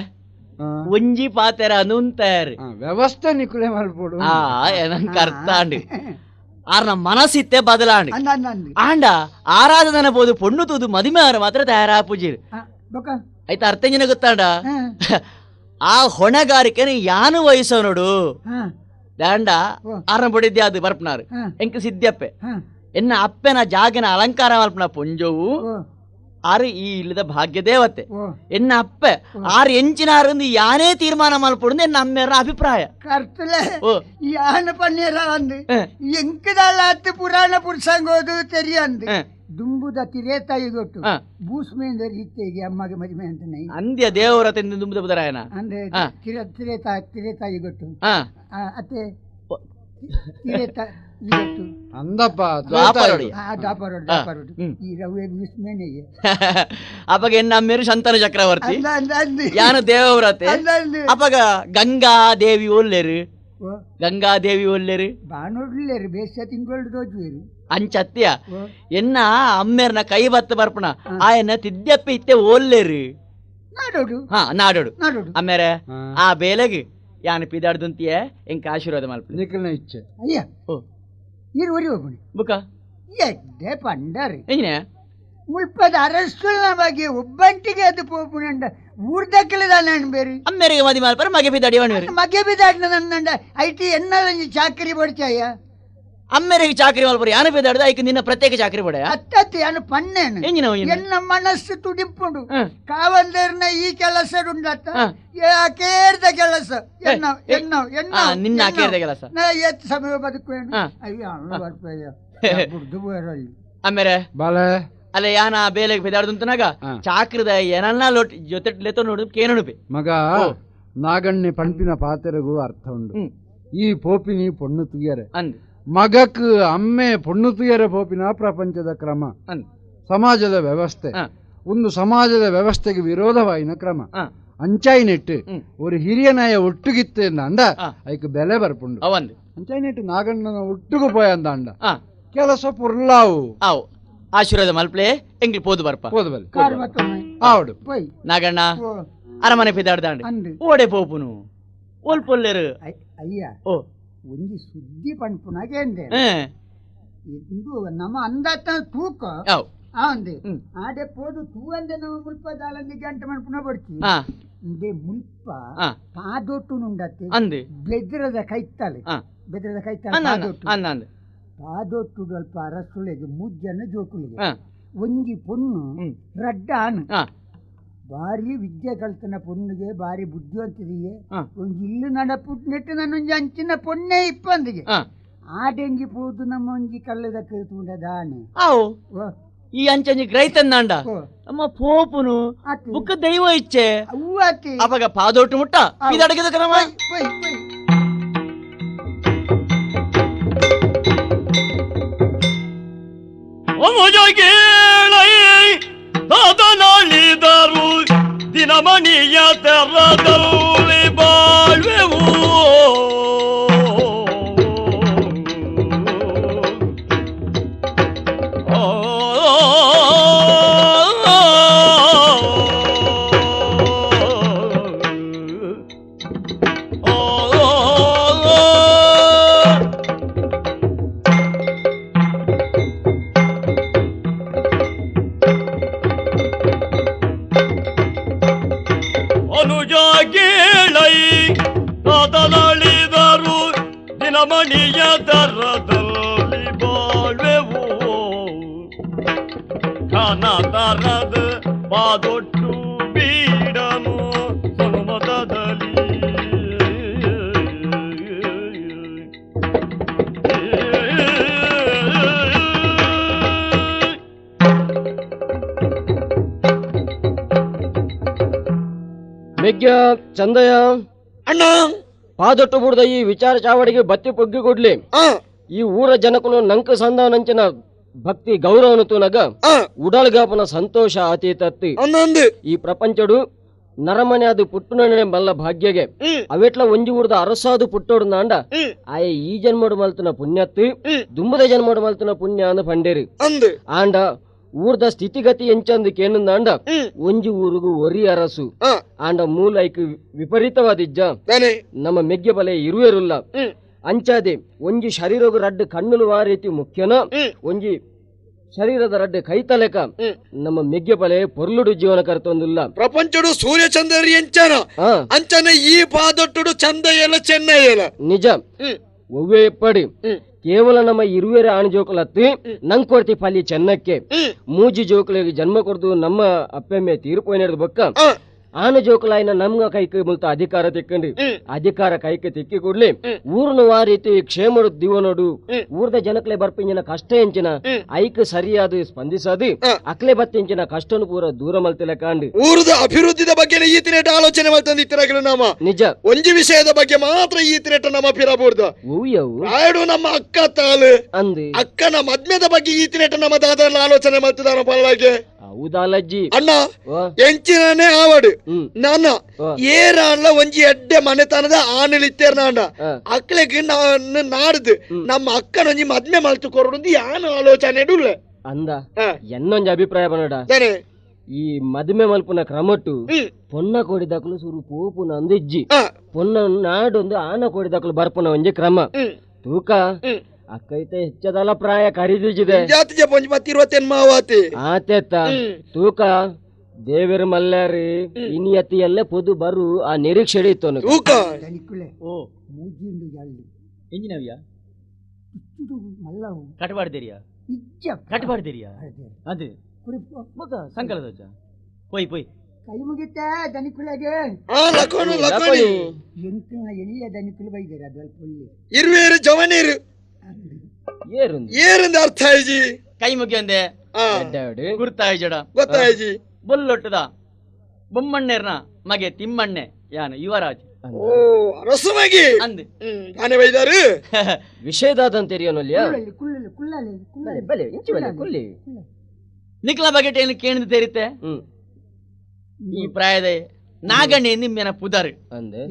ಒಂಜಿ ಪಾತೆರ ಅನುಂತಾರು ವ್ಯವಸ್ಥೆ ನಿಕ್ಲೆ ಮಲ್ಪೋಡು ನಂಗೆ ಅರ್ಥ ಅಂಡು ಆರ್ನ ಮನಸ್ಸಿತ್ತೆ ಬದಲಾಂಡು ಅಂದಂದು ಆಂಡ ಆರಾಧನ ಬೋದು ಪೊಣ್ಣು ತೂದು ಮದಿಮೆ ಅವರ ಮಾತ್ರ ತಯಾರಾಪುಜಿ ಬೊಕ ಆಯ್ತಾ ಅರ್ಥಂಜನ ಗೊತ್ತಾಂಡ ಹಾ ಆ ಹೊಣೆಗಾರಿಕೆನ ಯಾನು ವಯಸ್ಸು ನೋಡು ಹಾ ದಾಂಡ ಓ. ಆರನ ಪಡಿದ್ದೆ ಅದು ಬರ್ಪನಾರು ಹಾ ಎಂಕ ಸಿದ್ಧಪ್ಪೆ ಹಾ ಎನ್ನ ಅಪ್ಪೆನ ಜಾಗನ ಅಲಂಕಾರ ಮಲ್ಪನ ಪುಂಜವು ಓ ಆರು ಈ ಇಲ್ಲದ ಭಾಗ್ಯ ದೇವತೆ ಓ ಎನ್ನ ಅಪ್ಪೆ ಆರು ಎಂಚಿನಾರು ಯಾನೇ ತೀರ್ಮಾನ ಮಲ್ಪೊಡು ಎನ್ನ ಅಮ್ಮೆಯರ ಅಭಿಪ್ರಾಯ ಕರ್ತಲೆ ಓ ಯಾನ ಪನ್ನೀರ ಅಂದು ಹ. ಎಂಕದಾಲ ಹತ್ತು ಪುರಾಣ ಪುರುಷಂಗೋದು ತೆರಿಯಂದು ಹ. ದುಂಬುದ ತಿರೇತಾಯಿಗೊಟ್ಟು ಹ. ಭೂಸ್ಮೆಯಿಂದ ರೀತಿಗೆ ಅಮ್ಮಗೆ ಮದುವೆ ಅಂತ ನೈ ಅಂದ್ಯ ದೇವರ ತಿಂದು ದುಂಬುದ ಬುದರಾಯನ ಅಂದ್ರೆ ಹ. ತಿರೇತಾಯಿಗೊಟ್ಟು ಹಾ ಅತ್ತೆ అందప్ప ದ್ವಾಪರೊಡಿ. ఈ రవి విస్మేనయ్య ಅಪಗ ಎನ್ನ ಅಮ್ಮೇರು ಶಂತನು ಚಕ್ರವರ್ತಿ ಯಾನು ದೇವವ್ರತೆ ಅಪಗ ಗಂಗಾದೇವಿ ಒಲ್ಲೆರು ಗಂಗಾದೇವಿ ಒಲ್ಲೆರು ಬಾನೋಡ್ಲೇರು ಬೇಸ ತಿಂಗಳು ದೋಜುವೇರು ಅಂಚತ್ಯ ಎನ್ನ ಅಮ್ಮೇರ್ನ ಕೈ ಬತ್ತ ಬರ್ಪಣ ಆಯನ ತಿದ್ದಪ್ಪಿ ಇತ್ತೆ ಓಲ್ಲೇರು ನಾಡೋಡು ನಾಡೋಡು ನಾಡೋಡು ಅಮ್ಮೇರೆ ಆ ಬೇಲೆಗೆ ಯಾನ ಪಿದಾಡ್ದಂತಿಯೇ ಎಂಕ ಆಶೀರ್ವಾದ ಮಲ್ಪ ನಿಖಿಲ್ನ ಇಚ್ಛೆ ಅಯ್ಯ ಓ ಇರು ಒರಿ ಹೋಗ್ಬಿಡಿ ಬುಕ ಎಡ್ಡೆ ಪಂಡರು ಎಂಜಿನೆ ಮುಲ್ಪದ ಅರಸುల ಬಗ್ಗೆ ಒಬ್ಬಂಟಿಗೆ ಅದು ಪೋಪುನಂಡ ಊರ್ದಕ್ಕಲದಾನ ಬೇರೆ ಅಮ್ಮೇರಿಗೆ ಮದಿ ಮಲ್ಪರ ಮಗೆ ಪಿದಾಡಿ ವಣಿವೇರು ಮಗೆ ಬಿದಾಡ್ನ ನನ್ನಂಡ ಐಟಿ ಎನ್ನಲಂಜಿ ಚಾಕರಿ ಬಡ್ಚಾಯ ಅಮ್ಮೇರಿಗೆ ಚಾಕರಿ ಮಲ್ಪರ ಯಾನ ಪಿದಾಡ್ದ ಐಕ ನಿನ್ನ ಪ್ರತ್ಯೇಕ ಚಾಕರಿ ಬಡ ಅತ್ತತ್ತು ಯಾನು ಪನ್ನೇನು ಎಂಜಿನ ಎನ್ನ ಮನಸ್ಸು ತುಡಿಪುಂಡು ಕಾವಂದರ್ನ ಈ ಕೆಲಸ ಉಂಡತ್ತ ಕೇರ್ದ ಕೆಲಸ ನಿನ್ನ ಕೇರ್ದ ಕೆಲಸ ನಾ ಎತ್ತು ಸಮಯ ಬದುಕುವೇನು ಅಯ್ಯೋ ಅಣ್ಣ ಬರ್ಪಯ್ಯ ಬುಡ್ದು ಬೋರಲ್ಲಿ ಅಮ್ಮೇರೆ ಬಾಲೆ ಅಲ್ಲ ಯಾನ ಬೇಲೆಗೆ ಪಿದಾಡ್ದಂತನಾಗ ಚಾಕ್ರದ ಏನನ್ನ ಲೊಟ್ ಜೊತೆ ಲೆತೋ ನೋಡು ಕೇನುಡುಪಿ ಮಗ ನಾಗಣ್ಣೆ ಪಂಪಿನ ಪಾತೆರೆಗೂ ಅರ್ಥ ಉಂಡು ಈ ಪೋಪಿನಿ ಪೊಣ್ಣು ತುಯ್ಯರೆ ಅಂದ್ ಮಗಕ್ ಅಮ್ಮೆ ಪೊಣ್ಣು ತುಯ್ಯರೆ ಪೋಪಿನ ಪ್ರಪಂಚದ ಕ್ರಮ ಅಂದ್ ಸಮಾಜದ ವ್ಯವಸ್ಥೆ ಒಂದು ಸಮಾಜದ ವ್ಯವಸ್ಥೆಗೆ ವಿರೋಧವಾಯಿನ ಕ್ರಮ ಅಂಚಾಯಿನೆಟ್ಟು ஒரு ಹಿರಿಯ ನಾಯ ಒಟ್ಟುಗಿತ್ತೆ ಅಂದ ಐಕ್ ಬೆಲೆ ಬರ್ಪುಂಡು ಅವಂದ್ ಅಂಚಾಯಿನೆಟ್ಟು ನಾಗಣ್ಣನ ಒಟ್ಟುಗು ಪೋಯ ಅಂದ ಕೆಲಸ ಪುರ್ಲಾವು ಆವು ಆಶೀರ್ವಾದ ಮಲ್ಪಲೆ ಎಂಗ್ಲಿ ಪೋದು ಬರ್ಪ పోదుబలి ಕಾರ್ ಬತ್ತೊಮ್ಮೆ ఆవిడు పోయి నాగಣ್ಣ ఓ ಅರಮನೆ ಪಿದಾಡ್ದಾಂಡ್ ಅಂದು ಓಡೆ ಪೋಪುನು ಓಲ್ಪೊಲ್ಲೆರು ಅಯ್ಯ ಓ ಒಂಜಿ ಸುದ್ದಿ ಪಂಪುನಾಗೇಂದೆ ಇಂದು ನಮ್ಮ ಅಂದತ್ತ ತೂಕ ಅವ್ ಅಂದೆ ಆಡೆ ಪೋದು ತೂ ಅಂದೆ ನಮ್ಮ ಮುಲ್ಪ ದಾಲಂದಿ ಗಂಟೆ ಮನ್ಪುನ ಬಡ್ತಿ ಇಂದೆ ಮುಲ್ಪ ಪಾದೊಟ್ಟು ನುಂಡತ್ತೆ ಅಂದೆ ಬೆದ್ರದ ಕೈತ್ತಲೆ ಬೆದ್ರದ ಕೈತ್ತಲೆ ಪಾದೊಟ್ಟು ಅಂದ್ ಪಾದೊಟ್ಟು ಸ್ವಲ್ಪ ಅರಸುಳಿಗೆ ಮುಜ್ಜನ ಜೋಕುಳಿಗೆ ಒಂಜಿ ಪೊಣ್ಣು ರಡ್ಡಾನು ಬಾರಿ ವಿದ್ಯೆ ಕಲ್ತನ ಪೊಣ್ಣಿಗೆ ಬಾರಿ ಬುದ್ಧಿವಂತರಿಗೆ ಒಂಜಿ ಇಲ್ಲು ನಡಪುಟ್ ನೆಟ್ಟು ನನ್ನೊಂಜಿ ಅಂಚಿನ ಪೊಣ್ಣೆ ಇಪ್ಪಂದಿಗೆ ಆಡೆಂಗಿ ಪೋದು ನಮ್ಮ ಒಂಜಿ ಕಲ್ಲದ ಕೇಳ್ತುಂಡ ದಾಣೆ ಅವು ಈ ಅಂಚಂಜಿ ರೈತಂದಾಂಡ ನಮ್ಮ ಪೋಪುನು ಬುಕ್ಕ ದೈವ ಇಚ್ಛೆ ಅವ್ವಾತಿ ಅವಾಗ ಪಾದೊಟ್ಟು ಮುಟ್ಟ ಪಿದಾಡಗಿದ ಕ್ರಮ ಪೈ ಪೈ ಅದನಳಿದರು ದಿನಮಣಿಯ ತೆರದಲ್ಲಿ ಬಾಳ್ವೆವು ಅದನಳಿದರು ದಿನಮಣಿಯ ದರದಲ್ಲಿ ಬಾಳ್ವೆವು ಕನ ದರದ ಪಾದೊಟ್ಟು ಬೀಡನು ಸನುಮತದಲ್ಲಿ ಮೆಗ್ಗ ಚಂದಯ್ಯ ಅಣ್ಣ ಪಾದೊಟ್ಟು ಬುಡ್ದ ಈ ವಿಚಾರ ಚಾವಡಿಗೆ ಬತ್ತಿ ಪೊಗ್ಗಿ ಕೊಡ್ಲಿ ಈ ಊರ ಜನಕುಲು ನಂಕ ಸಂದ ನಂಚಿನ ಭಕ್ತಿ ಗೌರವನು ತೂನಗ ಉಡಲ್ಗಾಪನ ಸಂತೋಷ ಅತೀತತ್ತಿ ಈ ಪ್ರಪಂಚಡು ನರಮನೆ ಅದು ಪುಟ್ಟುನೇ ಮಲ್ಲ ಭಾಗ್ಯಗೆ ಅವೆಟ್ಲ ಒಂಜಿ ಊರ್ದ ಅರಸಾದು ಪುಟ್ಟೋಡು ನಾಂಡ ಆಯ ಈ ಜನ್ಮಡು ಮಲ್ತನ ಪುಣ್ಯತ್ತಿ ದುಂಬದ ಜನ್ಮಡು ಮಲ್ತನ ಪುಣ್ಯ ಅಂದ ಪಂಡೇರಿ ಆಂಡ ಊರ್ದ ಸ್ಥಿತಿಗತಿ ಎಂಚಂದು ಕೇನಂದ ಒಂಜಿ ಊರುಗು ಒರಿ ಅರಸು ಆಂಡ ಮೂಲ ಐಕ್ ವಿಪರೀತವಾದಿಜ್ಜ ನಮ್ಮ ಮೆಗ್ಗೆ ಬಲೆ ಇರುವೆರುಲ್ಲ ಅಂಚಾದೆ ಒಂಜಿ ಶರೀರಗು ರಡ್ಡು ಕಣ್ಣುಲು ಆ ರೀತಿ ಮುಖ್ಯನ ಒಂಜಿ ಶರೀರದ ರಡ್ಡು ಕೈತಲೆಕ ನಮ್ಮ ಮೆಗ್ಗೆ ಬಲೆ ಪೊರ್ಲುಡು ಜೀವನ ಕರ್ತೊಂದಿಲ್ಲ ಪ್ರಪಂಚಡು ಸೂರ್ಯ ಚಂದ್ರರಿ ಎಂಚನ ಅಂಚನ ಈ ಪಾದೊಟ್ಟುಡು ಚಂದ ಎಲ್ಲ ಚೆನ್ನ ಎಲ್ಲ ನಿಜ ಒವ್ವೇ ಎಪ್ಪಡಿ ಕೇವಲ ನಮ್ಮ ಇರುವೆರ ಆಣಿ ಜೋಕುಲತ್ತಿ ನಂಗೆ ಕೊಡ್ತಿ ಪಲ್ಲಿ ಚೆನ್ನಕ್ಕೆ ಮೂಜಿ ಜೋಕುಲಿಗೆ ಜನ್ಮ ಕೊಡ್ದು ನಮ್ಮ ಅಪ್ಪೆಮ್ಮೆ ತೀರ್ಪು ನಡೆದು ಬೊಕ್ಕ ಆನ ಜೋಕುಲಾಯಿನ ನಮ್ಗ ಕೈಕೆ ಮುಲ್ತ ಅಧಿಕಾರ ತಿಕ್ಕಂಡು ಅಧಿಕಾರ ಕೈಕೆ ತಿಕ್ಕಿ ಕೊಡ್ಲಿ ಊರ್ನ ಆ ರೀತಿ ಕ್ಷೇಮಡು ದಿವನೋಡು ಊರ್ದ ಜನಕ್ಲೆ ಬರ್ಪಿಂಚಿನ ಕಷ್ಟ ಎಂಚಿನ ಐಕ್ ಸರಿಯಾದ ಸ್ಪಂದಿಸದು ಅಕ್ಲೆ ಬತ್ತಿಂಚಿನ ಕಷ್ಟನು ಪೂರ ದೂರ ಮಲ್ತಿಲ್ಲ ಕಾಂಡು ಊರದ ಅಭಿವೃದ್ಧಿದ ಬಗ್ಗೆ ಈತಿನೇಟ ಆಲೋಚನೆ ಮಾಡ್ತಂದಿತ್ತಿರಗಳು ನಮ್ಮ ನಿಜ ಒಂಜಿ ವಿಷಯದ ಬಗ್ಗೆ ಮಾತ್ರ ಈತಿನೇಟ ನಮ್ಮ ಪಿರಬೂರ್ದು ಹೂಯವು ಆಯ್ಡು ನಮ್ಮ ಅಕ್ಕ ತಾಳು ಅಂದು ಅಕ್ಕನ ಮದ್ಮೆದ ಬಗ್ಗೆ ಈತಿನೇಟ ನಮ್ಮ ದಾದರ್ನ ಆಲೋಚನೆ ಮಾಡ್ತಿದಾನ ಪಲ್ಲಾಗೆ ಹೌದಲ್ಲಜ್ಜಿ ಅಣ್ಣ ಎಂಚಿನೇ ಆವಡು ನಾನ ಏರಾನ್ಲ ಒಂಜಿ ಎಡ್ಡೆ ಮನೆತನದ ಆನಲಿತ್ತೇರ್ನಾಂಡ ಅಕ್ಲೆಗೆ ನಾಡ್ದು ನಮ್ಮ ಅಕ್ಕನ ಒಂಜಿ ಮದ್ಮೆ ಮಲ್ತು ಕೊರಡು ಯಾನು ಆಲೋಚನೆ ಇಡುಲ್ಲ ಅಂದ ಎನ್ನೊಂಜಿ ಅಭಿಪ್ರಾಯ ಬನ್ನಡ ಈ ಮದುವೆ ಮಲ್ಪುನ ಕ್ರಮಟ್ಟು ಪೊನ್ನ ಕೊಡಿದಾಕಲು ಸುರು ಪೋಪುನ ಅಂದಿಜ್ಜಿ ಪೊನ್ನ ನಾಡೊಂದು ಆನ ಕೊಡಿದಾಕಲು ಬರ್ಪುನ ಒಂಜಿ ಕ್ರಮ ತೂಕ ಅಕ್ಕೈತೆ ಹೆಚ್ಚದಲ್ಲ ಪ್ರಾಯ ಖರೀದಿಸಿದೆ ಆತೆತ್ತ ತೂಕ ದೇವರ ಮಲ್ಲಾರಿ ಇನಿಯತಿಯಲ್ಲೇ ಪೊದು ಬರು ಆ ನಿರೀಕ್ಷೆ ಇತ್ತು ಓ ಎಂಜಿನವ್ಯಾ ಕಟ್ಬಾರ್ದಿರಿಯಾ ಕಟ್ಬಾರ್ದಿರಿಯಾ ಅದು ಮಗ ಸಂಕಲದ ಪೋಯ್ ಪೋಯ್ ಕೈ ಮುಗಿತಾ ದನಿಕುಲಗೆ ಎಂಕಲ್ನ ಎಲ್ಲಿಯ ದನಿಕುಲು ಬೈದೇರ ಅದಲ್ಪೊಲ್ಲಿ ಇರುವೇರು ಜವನೀರು ಏರುಂದ ಅರ್ಥ ಆಯ್ಜಿ ಕೈ ಮುಗಿಯಂದೆ ಗುರ್ತಾಯ್ ಜಡ ಗೊತ್ತಾಯ್ಜಿ ಬೊಲ್ಲೊಟ್ಟದ ಬೊಮ್ಮಣ್ಣೆರ್ನ ಮಗೆ ತಿಮ್ಮಣ್ಣೆ ಯಾನು ಯುವರಾಜ್ ಓ ರಸುಮಗಿ ಅಂದ್ ತಾನೇ ಬೈದಾರು ವಿಷಯದಾದಂತೆರಿಯೋನಲ್ಯ ನಿಕ್ಲ ಬಗೆಟ್ ಏನು ಕೇಳಿದ ತೆರಿತೆ ಈ ಪ್ರಾಯದ ನಾಗಣ್ಣೆ ನಿಮ್ಮೆನ ಪುದರ್ ಅಂದೆ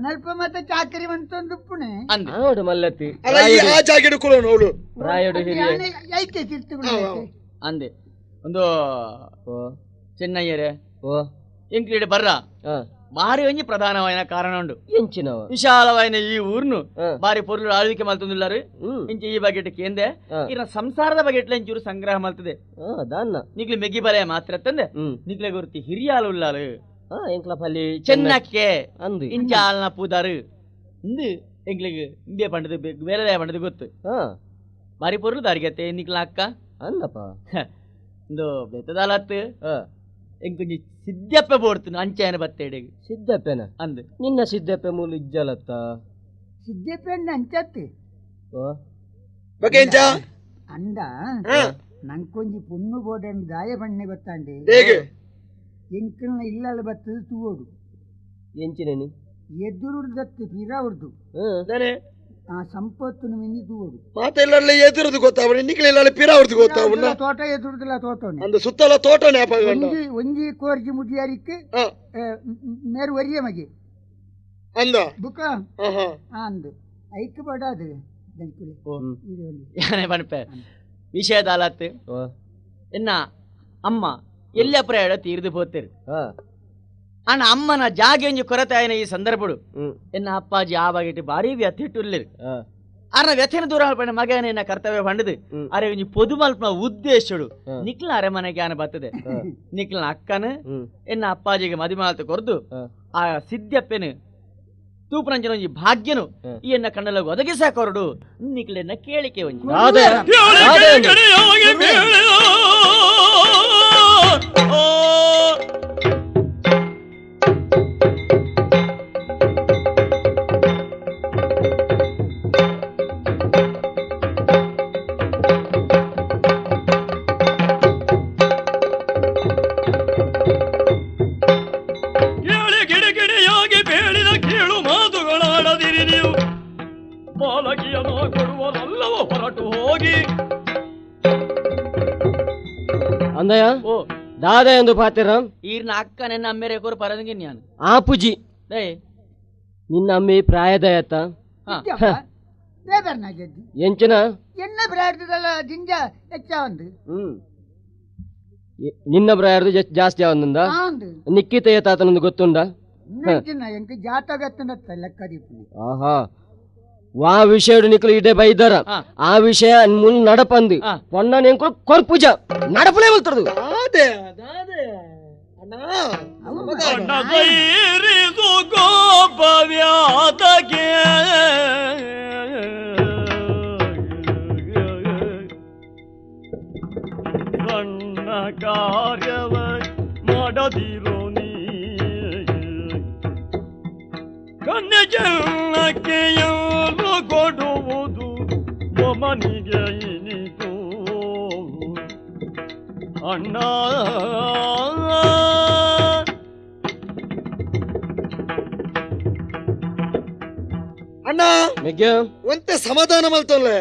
ಅಲ್ಪ ಮತ್ತೆ ಚಾಕರಿ ಬಂತೊಂದು ಪುಣೆ ಅಂದ್ ಆವಡು ಮಲ್ಲತ್ತಿ ಅಲ್ಲ ಈ ಆ ಜಾಗ ಹಿಡ್ಕೊಳ್ಳೋಣ ಅವಳು ಪ್ರಾಯಡು ಹಿರಿಯ ಐತೆ ತಿರ್ತುಗಳು ಅಂದೆ ಒಂದು ಚೆನ್ನಯ್ಯರೇ ಓ ಎಂಕ್ರೀಡೆ ಬರ್ರ ಬಾರಿ ಒಂಜಿ ಪ್ರಧಾನವಾದ ಕಾರಣ ಉಂಡು ಎಂಚಿನವ ವಿಶಾಲವಾದ ಈ ಊರ್ನು ಬಾರಿ ಪೊರ್ಲು ಆಳ್ವಿಕೆ ಮಲ್ತೊಂದುಲ್ಲಾರು ಇಂಚ ಈ ಬಗೆಟ್ ಕೇಂದೆ ಇನ್ನ ಸಂಸಾರದ ಬಗೆಟ್ಲ ಇಂಚೂರು ಸಂಗ್ರಹ ಮಲ್ತದೆ ನಿಗ್ಲಿ ಮೆಗಿ ಬಲೆ ಮಾತ್ರ ತಂದೆ ನಿಗ್ಲೆ ಗುರ್ತಿ ಹಿರಿಯಾಲು ಉಲ್ಲಾಲು ಎಂಕ್ಲಪಲ್ಲಿ ಚೆನ್ನಕ್ಕೆ ಅಂದು ಇಂಚ ಆಲ್ನ ಪೂದಾರು ಇಂದು ಎಂಕ್ಲಿಗೆ ಇಂಬೆ ಪಂಡದು ಬೇರೆ ಪಂಡದು ಗೊತ್ತು ಬಾರಿ ಪೊರ್ಲು ದಾರಿಗತ್ತೆ ನಿಕ್ಲ ಅಕ್ಕ ಅಂದಪ್ಪ ಒಂದು ಬೆತ್ತದಾಲತ್ತು ಎಂಕೊಂಜಿ ಸಿದ್ದಪ್ಪೆ ಬೋಡ್ತು ಅಂಚೆನ ಬತ್ತೇಡೆಗೆ ಸಿದ್ದಪ್ಪೆನ ಅಂದು ನಿನ್ನ ಸಿದ್ದಪ್ಪೆ ಮೂಲ ಇಜ್ಜಲತ್ತ ಸಿದ್ದಪ್ಪೆ ಅಂಚತ್ತು ಬಗೆಂಚ ಅಂದ ನಂಕೊಂಜಿ ಪೊಣ್ಣು ಬೋಡನ್ ಗಾಯ ಬಣ್ಣೆ ಗೊತ್ತಾಂಡೆ ಎಂಕಲ್ನ ಇಲ್ಲಲ್ಲ ಬತ್ತದು ತೂವೋಡು ಎಂಚಿನೇನು ಎದುರುಡ್ದತ್ತು ಪಿರ ಹೊಡ್ದು ಆ ಸಂಪತ್ತು ಮಿನಿ ತೂವೋಡು ಮಾತೆಲ್ಲ ಎದುರದು ಗೊತ್ತಾವಣ ನಿಕ್ಲೆಲ್ಲ ಪಿರ ಹೊರದು ಗೊತ್ತಾವಣ ತೋಟ ಎದುರುದಿಲ್ಲ ತೋಟನೆ ಅಂದ ಸುತ್ತಲ ತೋಟನೆ ಒಂಜಿ ಕೋರ್ಜಿ ಮುಡಿಯಾರಿಕ್ಕೆ ಮೇರು ವರಿಯ ಮಗೆ ಅಂದ ಬುಕ್ಕ ಅಂದು ಐಕ್ ಬಡಾದು ಪಣಪೆ ವಿಷಯದ ಆಲತ್ತು ಎನ್ನ ಅಮ್ಮ ಎಲ್ಲ ಪ್ರಯಾಣ ತೀರ್ದು ಹೋಗ್ತೀರಿ ಅಣ್ಣ ಅಮ್ಮನ ಜಾಗೆಂಜಿ ಕೊರತೆ ಆಯ್ನ ಈ ಸಂದರ್ಭಡು ಎನ್ನ ಅಪ್ಪಾಜಿ ಆ ಬಗೆಟ್ ಬಾರಿ ವ್ಯಥಿಟ್ಟುಲ್ಲಿರು ಅರ್ನ ವ್ಯಥೆನ ದೂರ ಪಂಡ ಮಗನ ಎನ್ನ ಕರ್ತವ್ಯ ಪಂಡದು ಅರೆ ಒಂಜಿ ಪೊದು ಮಲ್ಪನ ಉದ್ದೇಶಡು ನಿಕ್ಲ ಅರೆಮನೆಗೆ ಆನ ಬರ್ತದೆ ನಿಕ್ಲನ ಅಕ್ಕನ ಎನ್ನ ಅಪ್ಪಾಜಿಗೆ ಮದುವೆ ಮಾಲ್ತ ಕೊರ್ದು ಆ ಸಿದ್ದಪ್ಪೆನು ತೂಪನಂಜನ ಒಂಜಿ ಭಾಗ್ಯನು ಈ ಎನ್ನ ಕಣ್ಣಲ ಒದಗಿಸ ಕೊರಡು ನಿಕ್ಲೆನ್ನ ಕೇಳಿಕೆ ಒಂಜಿ ಅಂದಯ ಓ ದಾದ ಎಂದು ಪಾತಿರ ಈರ್ನ ಅಕ್ಕ ನನ್ನ ಅಮ್ಮೆರೆ ಕೋರು ಪರದಂಗೆ ನಾನು ಆಪುಜಿ ನಿನ್ನ ಅಮ್ಮಿ ಪ್ರಾಯದಯತ ಎಂಚಿನ ಎನ್ನ ಪ್ರಾಯದಲ್ಲ ದಿಂಜ ಹೆಚ್ಚ ಒಂದು ನಿನ್ನ ಪ್ರಾಯದ ಜಾಸ್ತಿ ಆವಂದ ನಿಕ್ಕಿತ ಏತಾತನೊಂದು ಗೊತ್ತುಂಡ ಎಂಕ ಜಾತಗತ್ತನತ್ತ ಲೆಕ್ಕ ದೀಪು ಆಹಾ ಆ ವಿಷಯ ನಿಕ್ಲು ಇಡೆ ಬೈದಾರ ಆ ವಿಷಯ ಮುನ್ ನಡಪಂದು ಪೊನ್ನ ನೆಂಕುಲು ಕೊರ್ಪುಜ ನಡಪಲೇ ಬಲ್ತರದು ಸಣ್ಣ ಕಾರ್ಯವ ಮಾಡದಿರೋ ನೀ ಜನಕ್ಕೆಯನ್ನು ಕೊಡುವುದು ಒಮನಿಗೆ ಇನಿತು ಅಣ್ಣ. ಅಣ್ಣ ಮೆಗ್ಗ ಒಂತೆ ಸಮಾಧಾನ ಮಲ್ತೊಲ್ಲೆ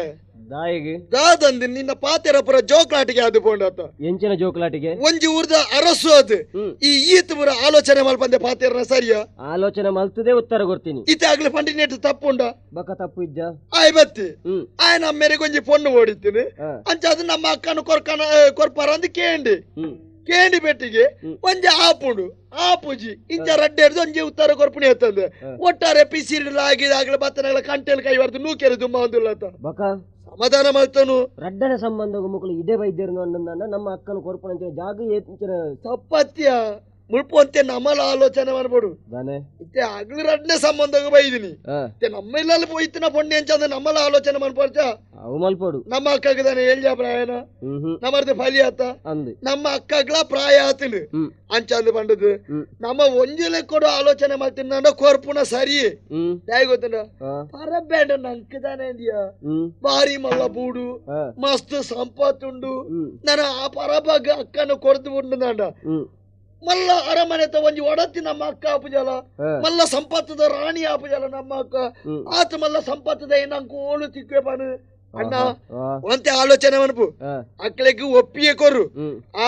ದಾಯಿಗೆ ದಾದಂದು ನಿನ್ನ ಪಾತೆರ ಪುರ ಜೋಕ್ಲಾಟಿಗೆ ಅದು ಪೋಂಡತ್ತ ಎಂಚಿನ ಜೋಕುಲಾಟಿಗೆ ಒಂಜಿ ಊರ್ದ ಅರಸು ಅದು ಈ ಈತ್ ಪುರ ಆಲೋಚನೆ ಮಲ್ಪಂದೆ ಪಾತೆರ್ನ ಸರಿಯಾ ಆಲೋಚನೆ ಮಲ್ತದೆ ಉತ್ತರ ಕೊಡ್ತೀನಿ. ಇತ್ತೆ ಆಗ್ಲಿ ಪಂಡಿನೇಟ್ ತಪ್ಪುಂಡ ಬಕ ತಪ್ಪು ಇಜ್ಜ ಆಯ್ ಬತ್ತಿ ಆಯ್ ನಮ್ಮ ಮೇರೆಗೆ ಒಂಜಿ ಪೊಣ್ಣು ಓಡಿತೀನಿ ಅಂಚ ಅದು ನಮ್ಮ ಅಕ್ಕನ ಕೊರ್ಪಾರ ಅಂದ್ ಕೇಂಡಿ ಬೆಟ್ಟಿಗೆ ಒಂಜಿ ಆಪುಂಡು ಆಪುಜಿ ಇಂಚ ರಡ್ಡೆರ್ದು ಒಂಜಿ ಉತ್ತರ ಕೊರ್ಪುಣಿ ಎತ್ತಂದೆ ಒಟ್ಟಾರೆ ಪಿಸಿರಿಡ್ಲ ಆಗಿದಾಗ್ಲ ಬತ್ತನಗಳ ಕಂಟೆಲ್ ಕೈ ಬರ್ದು ನೂಕೆರು ದುಮ್ಮ ಒಂದಿಲ್ಲತ್ತ ಬಕ ಸಮಾಧಾನ ಮಾಡ್ತಾನು. ರಡ್ಡನ ಸಂಬಂಧ ಮಕ್ಕಳು ಇದೇ ವೈದ್ಯರು ಅನ್ನಂದ ನಮ್ಮ ಅಕ್ಕನ ಕೊರ್ಪಣ ಜಾಗ ಏತಿನ ತಪ್ಪತ್ಯ ಮುಳ್ಪು ಅಂತೆ ನಮ್ಮಲ್ಲ ಆಲೋಚನೆ ಮಾಡ್ಬೋಡು ದಾನೆ ಇತ್ತೆ ಆಗ್ಲಿ ರಡ್ನೆ ಸಂಬಂಧ ಬೈದಿನಿ ನಮ್ಮ ಇಲ್ಲಲ್ಲಿ ಹೋಯ್ತಿನ ಪೊಣ್ಣೆ ಅಂಚಂದ ನಮ್ಮಲ್ಲ ಆಲೋಚನೆ ಮಾಡ್ಬೋಡ್ಚ ಅವು ಮಲ್ಪೋಡು ನಮ್ಮ ಅಕ್ಕಗದಾನೆ ಹೇಳ್ಜಾ ಪ್ರಾಯನ ನಮ್ಮರ್ದು ಫಲಿ ಆತ ಅಂದು ನಮ್ಮ ಅಕ್ಕಗ್ಲ ಪ್ರಾಯ ಆತನು ಅಂಚಂದು ಬಂಡದು ನಮ್ಮ ಒಂಜಲೆ ಕೊಡು ಆಲೋಚನೆ ಮಾಡ್ತೀನಿ ನಾನು ಕೊರ್ಪುನ ಸರಿ ಹೇಗೆ ಗೊತ್ತಂಡ ಪರಬೇಡ ನಂಕದಾನೆ ಅಂದಿಯಾ ಬಾರಿ ಮಲ್ಲ ಬೂಡು ಮಸ್ತ್ ಸಂಪತ್ತುಂಡು ನಾನು ಆ ಪರಬಾಗ ಅಕ್ಕನ ಕೊರ್ದು ಉಂಡು ನಂಡ ಮಲ್ಲ ಅರಮನೆ ಒಂಜಿ ಒಡತಿ ನಮ್ಮ ಅಕ್ಕ ಆಪುಜಲ ಮಲ್ಲ ಸಂಪತ್ತದ ರಾಣಿ ಆಪುಜಲ ನಮ್ಮ ಅಕ್ಕ ಆತ ಮಲ್ಲ ಸಂಪತ್ತದ ಏನಂಕ ಓಳು ತಿಕ್ವೆ ಪಾನು ಅಣ್ಣ ಒಂತೆ ಆಲೋಚನೆ ಮನ್ಪು ಅಕ್ಕಳಿಗೆ ಒಪ್ಪಿಗೆ ಕೊರು ಆ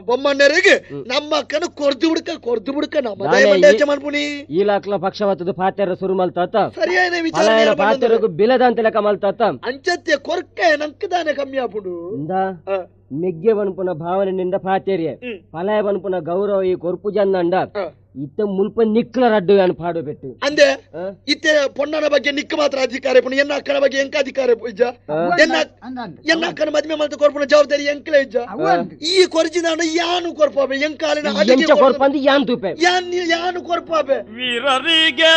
ಬೊಮ್ಮಣ್ಣರಿಗೆ ನಮ್ಮ ಅಕ್ಕನ ಕೊರ್ದು ಬಿಡ್ಕ ನಮ್ಮ ಮನ್ಪುನಿ ಈಲಾಕ್ಲ ಪಕ್ಷವಾತದ ಪಾತ್ಯರ ಸುರು ಮಲ್ತಾತ ಸರಿಯಾದ ವಿಚಾರ ಪಾತ್ಯರಿಗೂ ಬಿಲದ ಅಂತ ಲೆಕ್ಕ ಮಲ್ತಾತ ಅಂಚತ್ತೆ ಕೊರ್ಕೆ ನಂಕದಾನೆ ಕಮ್ಮಿ ಆಪುಡು ಮೆಗ್ಗೆ ಬನ್ಪುನ ಭಾವನೆಯಿಂದ ಪಾತೇರಿಯ ಪಲಾಯ ಬನ್ಪುನ ಗೌರವ ಈ ಕೊರ್ಪು ಜನ್ನಂಡ ಇತ್ತ ಮುಲ್ಪ ನಿಕ್ಲ ರಡ್ಡು ಅನ್ ಪಾಡು ಬೆಟ್ಟು ಅಂದೆ ಇತ್ತೆ ಪೊಣ್ಣನ ಬಗ್ಗೆ ನಿಕ್ಕ ಮಾತ್ರ ಅಧಿಕಾರ ಪುಣ ಎನ್ನ ಅಕ್ಕನ ಬಗ್ಗೆ ಎಂಕ ಅಧಿಕಾರ ಇಜ್ಜ ಎನ್ನ ಅಕ್ಕನ ಮದ್ಮೆ ಮಾತ್ರ ಕೊರ್ಪುನ ಜವಾಬ್ದಾರಿ ಎಂಕ್ಲೆ ಇಜ್ಜ ಈ ಕೊರ್ಜಿದಾಂಡ ಯಾನು ಕೊರ್ಪಾಬೆ ಎಂಕಾಲಿನ ಕೊರ್ಪಂದು ಯಾನ್ ತೂಪೆ ಯಾನು ಕೊರ್ಪಾಬೆ ವೀರರಿಗೆ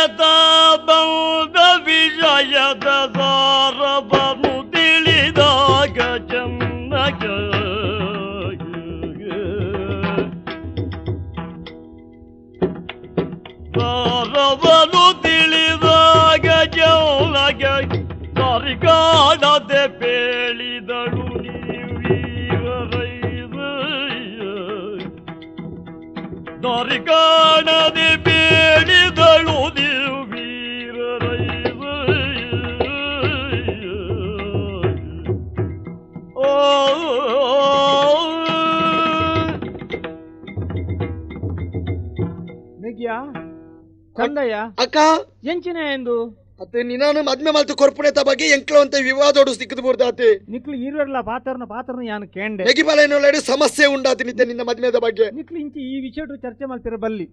ಬಂದ ವಿಜಯದ ಸಾರವನ್ನು ತಿಳಿದಾಗ ಚನ್ನಗ ಸಾರವನ್ನು ತಿಳಿದಾಗ ಜೌಲಗ ಸರಿಗಾಡದೆ ಬೇಳಿದಳು ದರಿಗಾಣದೆ ಬೇಡಿದಳು ವೀರರೈವ ಓ ಮೆಗ್ಯಾ ಚಂದಯ್ಯ ಅಕ್ಕ ಎಂಚಿನ ಎಂದು ಅತ್ತೆ ನೀನಾನು ಮದ್ಮೆ ಮಲ್ತು ಕೊರ್ಪುಣೆತ ಬಗ್ಗೆ ಎಂಕ್ಲೋ ಅಂತ ವಿವಾದೋಡು ಸಿಕ್ಕದು ಬೋರ್ದಾತೆ ನಿಕ್ಲು ಈರುವರ್ಲ ಪಾತ್ರನ ಯಾನು ಕೇಂಡೆ ನೆಗಿಪಾಲೈನೊಳಗಡೆ ಸಮಸ್ಯೆ ಉಂಡಾತಿ ನಿತ್ಯ ನಿನ್ನ ಮದ್ಮೆದ ಬಗ್ಗೆ ನಿಕ್ಲು ಇಂಚಿ ಈ ವಿಷಯ ಚರ್ಚೆ ಮಲ್ತಿರ ಬಲ್ಲಿ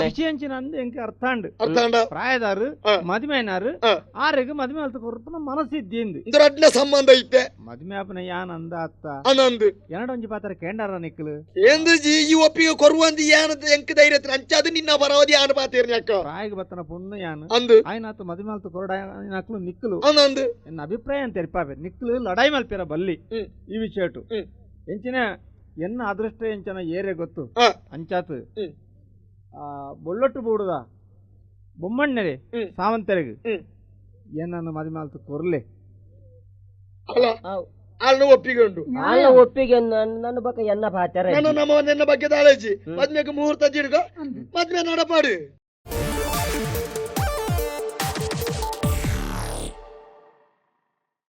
ವಿಷಯ ಎಂಚಿನ ಅಂದ್ ಎಂಕ ಅರ್ಥಾಂಡ್ ಪ್ರಾಯದಾರು ಮದ್ಮೆನಾರು ಆರೆಗೆ ಮದ್ಮೆ ಮಲ್ತು ಕೊರ್ಪನ ಮನಸ್ಸಿದ್ದೇಂದು ಇಂದ್ರಡ್ನ ಸಂಬಂಧ ಇತ್ತೆ ಮದ್ಮೆ ಆಪನ ಯಾನ್ ಅಂದ ಅತ್ತ ಅನಂದು ಎರಡೊಂಜಿ ಪಾತ್ರ ಕೇಂಡಾರ ನಿಕ್ಲು ಎಂದು ಈ ಒಪ್ಪಿಗೆ ಕೊರುವಂದು ಏನಂತ ಎಂಕ ಧೈರ್ಯ ಅಂಚಾದು ನಿನ್ನ ಬರವದಿ ಆನ ಪಾತೀರ್ನಿ ಅಕ್ಕ ಪ್ರಾಯಗೆ ಬತ್ತನ ಪೊಣ್ಣು ಯಾನು ಅಂದು ಆಯ್ನಾತು ಮದ್ಮೆ ಮಲ್ತು ಕೊರಡಾಕ್ಲು ನಿಕ್ಲು ಅನಂದು ಎನ್ನ ಅಭಿಪ್ರಾಯ ಅಂತ ಇರ್ಪಾಬೆ ನಿಕ್ಲು ಲಡಾಯಿ ಮಲ್ಪಿರ ಬಲ್ಲಿ ಈ ವಿಷಯಟು ಎಂಚಿನ ಎನ್ನ ಅದೃಷ್ಟ ಎಂಚನ ಏರೆ ಗೊತ್ತು ಅಂಚಾತು ಬೊಳ್ಳೊಟ್ಟು ಬೂಡುದ ಬೊಮ್ಮಣ್ಣರೆ ಸಾವಂತರಿಗೆ ಏನನ್ನು ಮದುವೆ ಮಾಲ್ತು ಕೊರ್ಲೆ ಅಲ್ಲ ಒಪ್ಪಿಗೆ ಉಂಟು ಒಪ್ಪಿಗೆ ನನ್ನ ಬಗ್ಗೆ ಎನ್ನ ಪಾತ್ಯಾರ ನಮ್ಮ ನನ್ನ ಬಗ್ಗೆ ದಾಳಜಿ ಮದ್ಮೆಗೆ ಮುಹೂರ್ತ ಜಿಡ್ಗ ಮದ್ಮೆ ನಡಪಾಡು